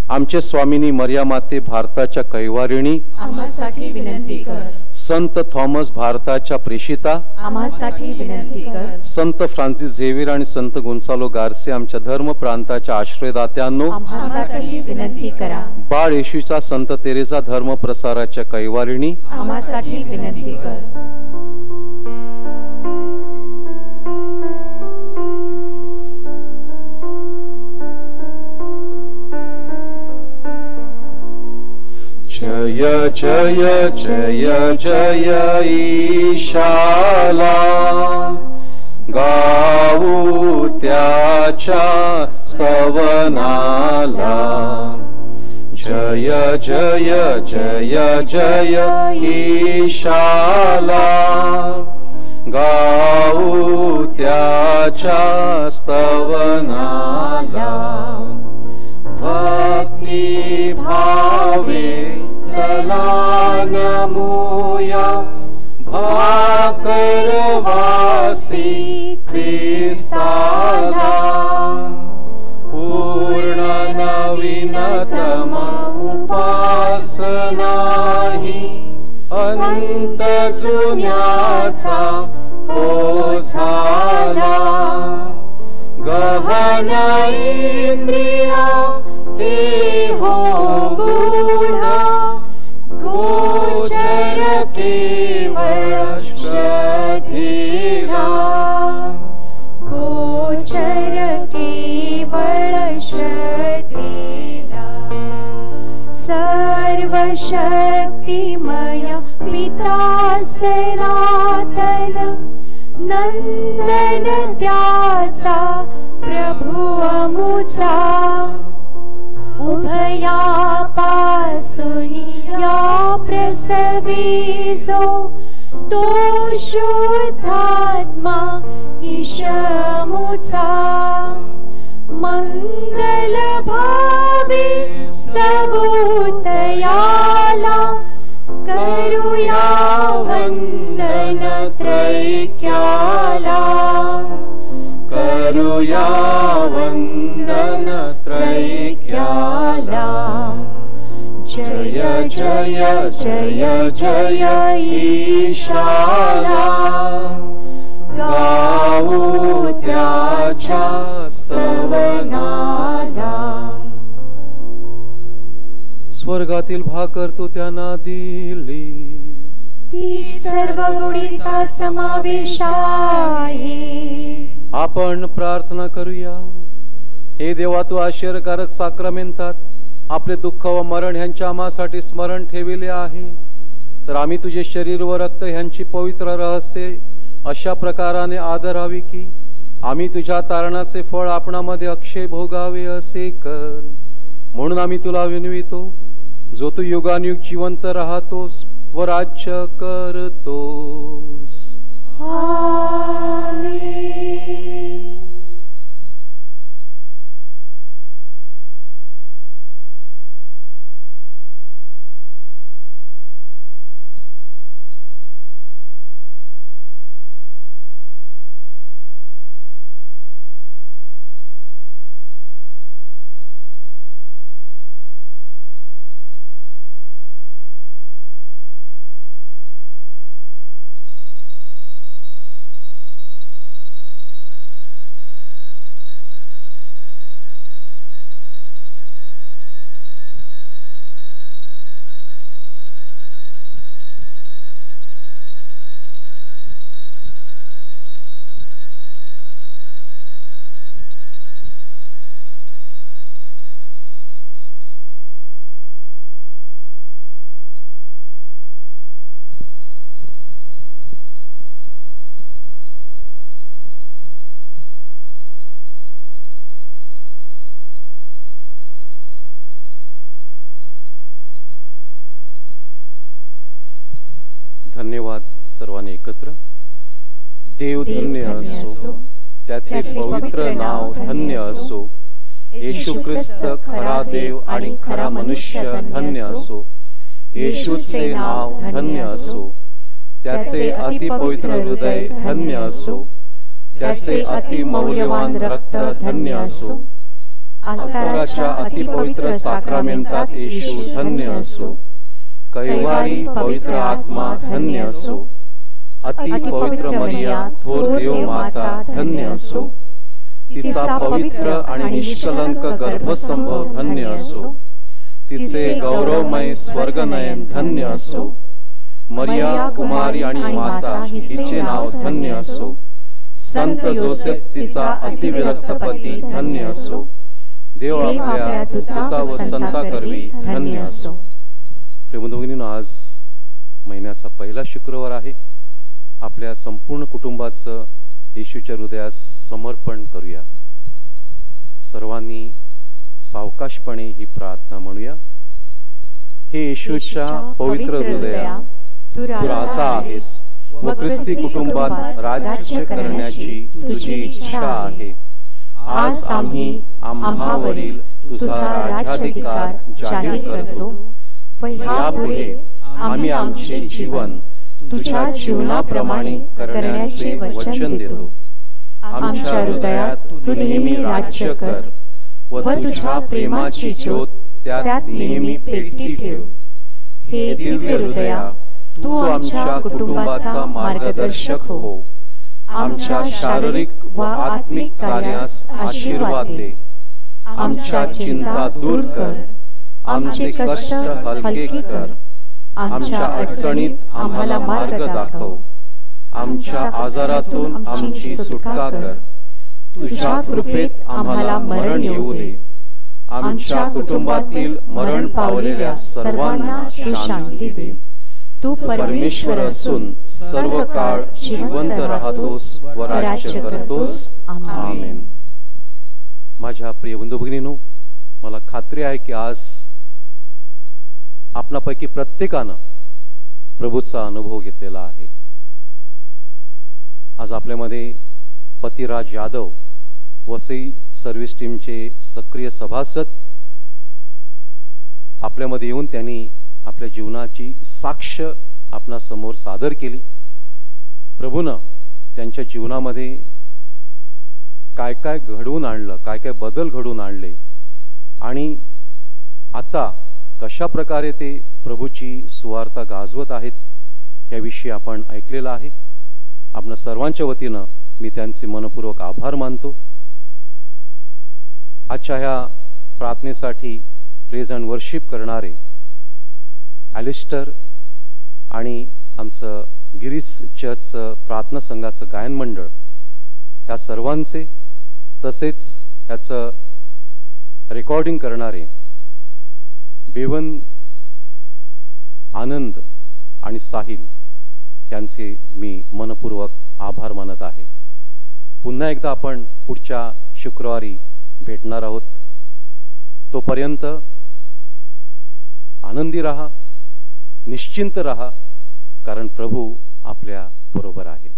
आमचे स्वामिनी मरिया माते, भारताच्या कैवारिणी, आम्हासाठी विनंती कर. संत थॉमस, भारताच्या प्रेषिता, आम्हासाठी विनंती कर. संत फ्रान्सिस झेवियर आणि संत गोन्सालो गार्से, आमच्या धर्म प्रांताच्या आश्रयदात्यांनो, आम्हासाठी विनंती करा. बाळ येशूचा संत तेरेसा, धर्म प्रसाराच्या कैवारिणी, आम्हासाठी विनंती कर. जय जय जय जय ईशाला, गाऊ त्याच्या स्तवनाला. जय जय जय जय ईशाला, गाऊ त्याच्या स्तवनाला. भक्ती भावे चला नमूया, भाकरवासी ख्रिस्ताला. पूर्ण नवीनतम उपासना ही अनंत जुन्याचा हो झाला. गहन इंद्रिया हे हो गूढा, गोचर केवळ श्रद्धेला. गोचर शक्तिमय पिता सनातन नंदन त्याचा प्रभु अमुचा उभयापासून या प्रसविजो तो शुद्धात्मा ईशमुचा मंगल भावी सवूतयाला करूया वंदन त्रैक्याला करूया वंदन त्रैक्याला जय जय जय जय ईशाला गाऊ त्याच्या स्तवनाला स्वर्गातील भाकर तू त्यांना दिलीस ती सर्व गुणीचा समावेश आहे आपण प्रार्थना करूया हे देवा तू आश्चर्यकारक साक्रमेंतात आपले दुःख व मरण ह्यांच्या आम्हासाठी स्मरण ठेविले आहे तर आम्ही तुझे शरीर व रक्त ह्यांची पवित्र रहस्ये अशा प्रकाराने आदरावी की आम्ही तुझ्या तारणाचे फळ आपणामध्ये अक्षय भोगावे असे कर म्हणून आम्ही तुला विनवितो जो तू युगानुयुग जिवंत राहतोस व राज्य करतोस आमेन। धन्यवाद सर्वांनी एकत्र देव धन्य असो त्याचे पवित्र नाव धन्य असो येशू ख्रिस्त खरा देव आणि खरा मनुष्य धन्य असो येशूचे नाव धन्य असो त्याचे अतिपवित्र हृदय धन्य असो त्याचे अतिमौल्यवान रक्त धन्य असो अल्ताराच्या अतिपवित्र साक्रामेंटात येशू धन्य असो कैवारी पवित्र आत्मा धन्य असो अतिपवित्र मरिया थोर देव माता धन्य असो तिचा पवित्र आणि निष्कलंक गर्भसंभव धन्य असो तिचे गौरवमय स्वर्गनयन धन्य असो मरिया कुमारी आणि माता हिचे नाव धन्य असो संत जोसेफ तिचा अतिविरक्त पती धन्य असो देव आपल्या दूता व संता करवी धन्य असो। प्रेमभगिनींनो आज महिन्याचा पहिला शुक्रवार आहे आपल्या संपूर्ण कुटुंबाचं येशूच्या हृदयास समर्पण करूया सर्वांनी सावकाशपणे ही प्रार्थना म्हणूया हे येशूच्या पवित्र हृदया तू राजा आहेस व ख्रिस्ती कुटुंबात राज्य करण्याची तुझी इच्छा आहे आज आम्ही आम्हावरील तुझा राज्याधिकार जाहीर करतो व यापुढे आम्ही आमचे जीवन तुझ्या जीवनाप्रमाणे करण्याचे वचन देतो आमच्या हृदयात तू नेहमी राज्य कर व तुझ्या प्रेमाची ज्योत त्यात नेहमी पेटती ठेव हे दिव्य हृदया तू आमच्या कुटुंबाचा मार्गदर्शक हो आमच्या शारीरिक व आत्मिक कार्यास आशीर्वाद दे आमच्या चिंता दूर कर आमचे कष्ट हलके कर आमच्या अडचणीत आम्हाला मार्ग दाखव आमच्या आजारातून आमची सुटका कर तुझ्या कृपेत आम्हाला मरण येऊ दे आमच्या कुटुंबातील मरण पावलेल्या सर्वांना तू शांती दे. तू परमेश्वर असून सर्व काळ जिवंत राहतोस व राज्य करतोस. आमेन. माझ्या प्रिय बंधू भगिनींनो, मला खात्री आहे की आज आपणापैकी प्रत्येकानं प्रभूचा अनुभव घेतलेला आहे. आज आपल्यामध्ये पतिराज यादव, वसई सर्व्हिस टीमचे सक्रिय सभासद, आपल्यामध्ये येऊन त्यांनी आपल्या जीवनाची साक्ष आपणासमोर सादर केली. प्रभूनं त्यांच्या जीवनामध्ये काय काय घडवून आणलं, काय काय बदल घडवून आणले आणि आता कशा प्रकारे ते प्रभूची सुवार्ता गाजवत आहेत याविषयी आपण ऐकलेलं आहे. आपण सर्वांच्या वतीनं मी त्यांचे मनपूर्वक आभार मानतो. आजच्या ह्या प्रार्थनेसाठी प्रेज अँड वर्शिप करणारे ॲलिस्टर आणि आमचं गिरीश चर्चचं प्रार्थना संघाचं गायन मंडळ, ह्या सर्वांचे, तसेच ह्याचं रेकॉर्डिंग करणारे बेवन, आनंद आणि साहिल यांचे मी मनपूर्वक आभार मानत आहे. पुन्हा एकदा आपण पुढच्या शुक्रवारी भेटणार आहोत. तोपर्यंत आनंदी राहा, निश्चिंत राहा, कारण प्रभू आपल्या बरोबर आहे.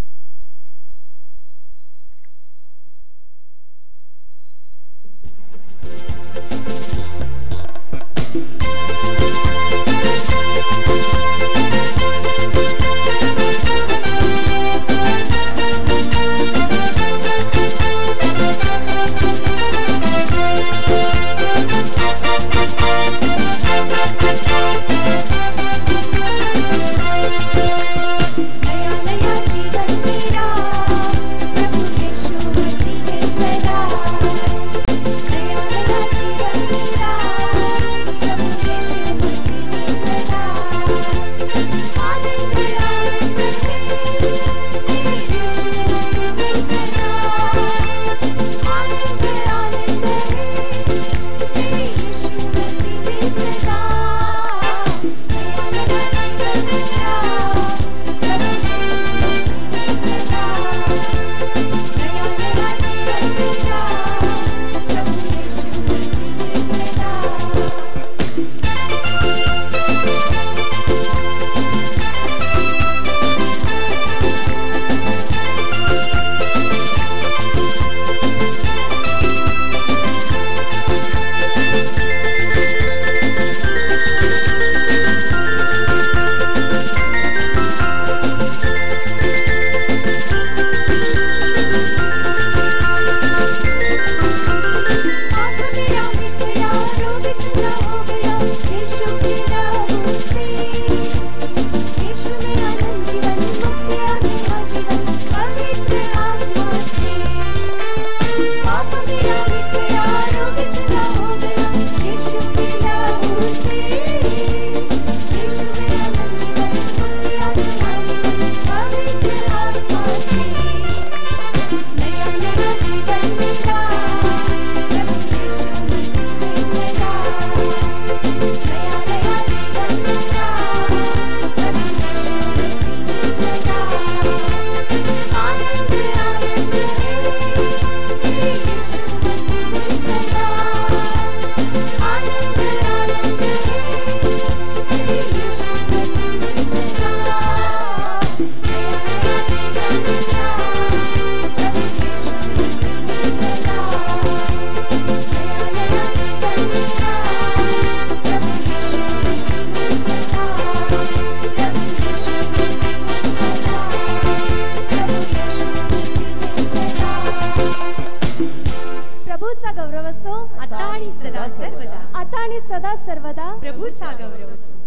आता आणि सदा सर्वदा आता आणि सदा सर्वदा प्रभूचा गौरव असो.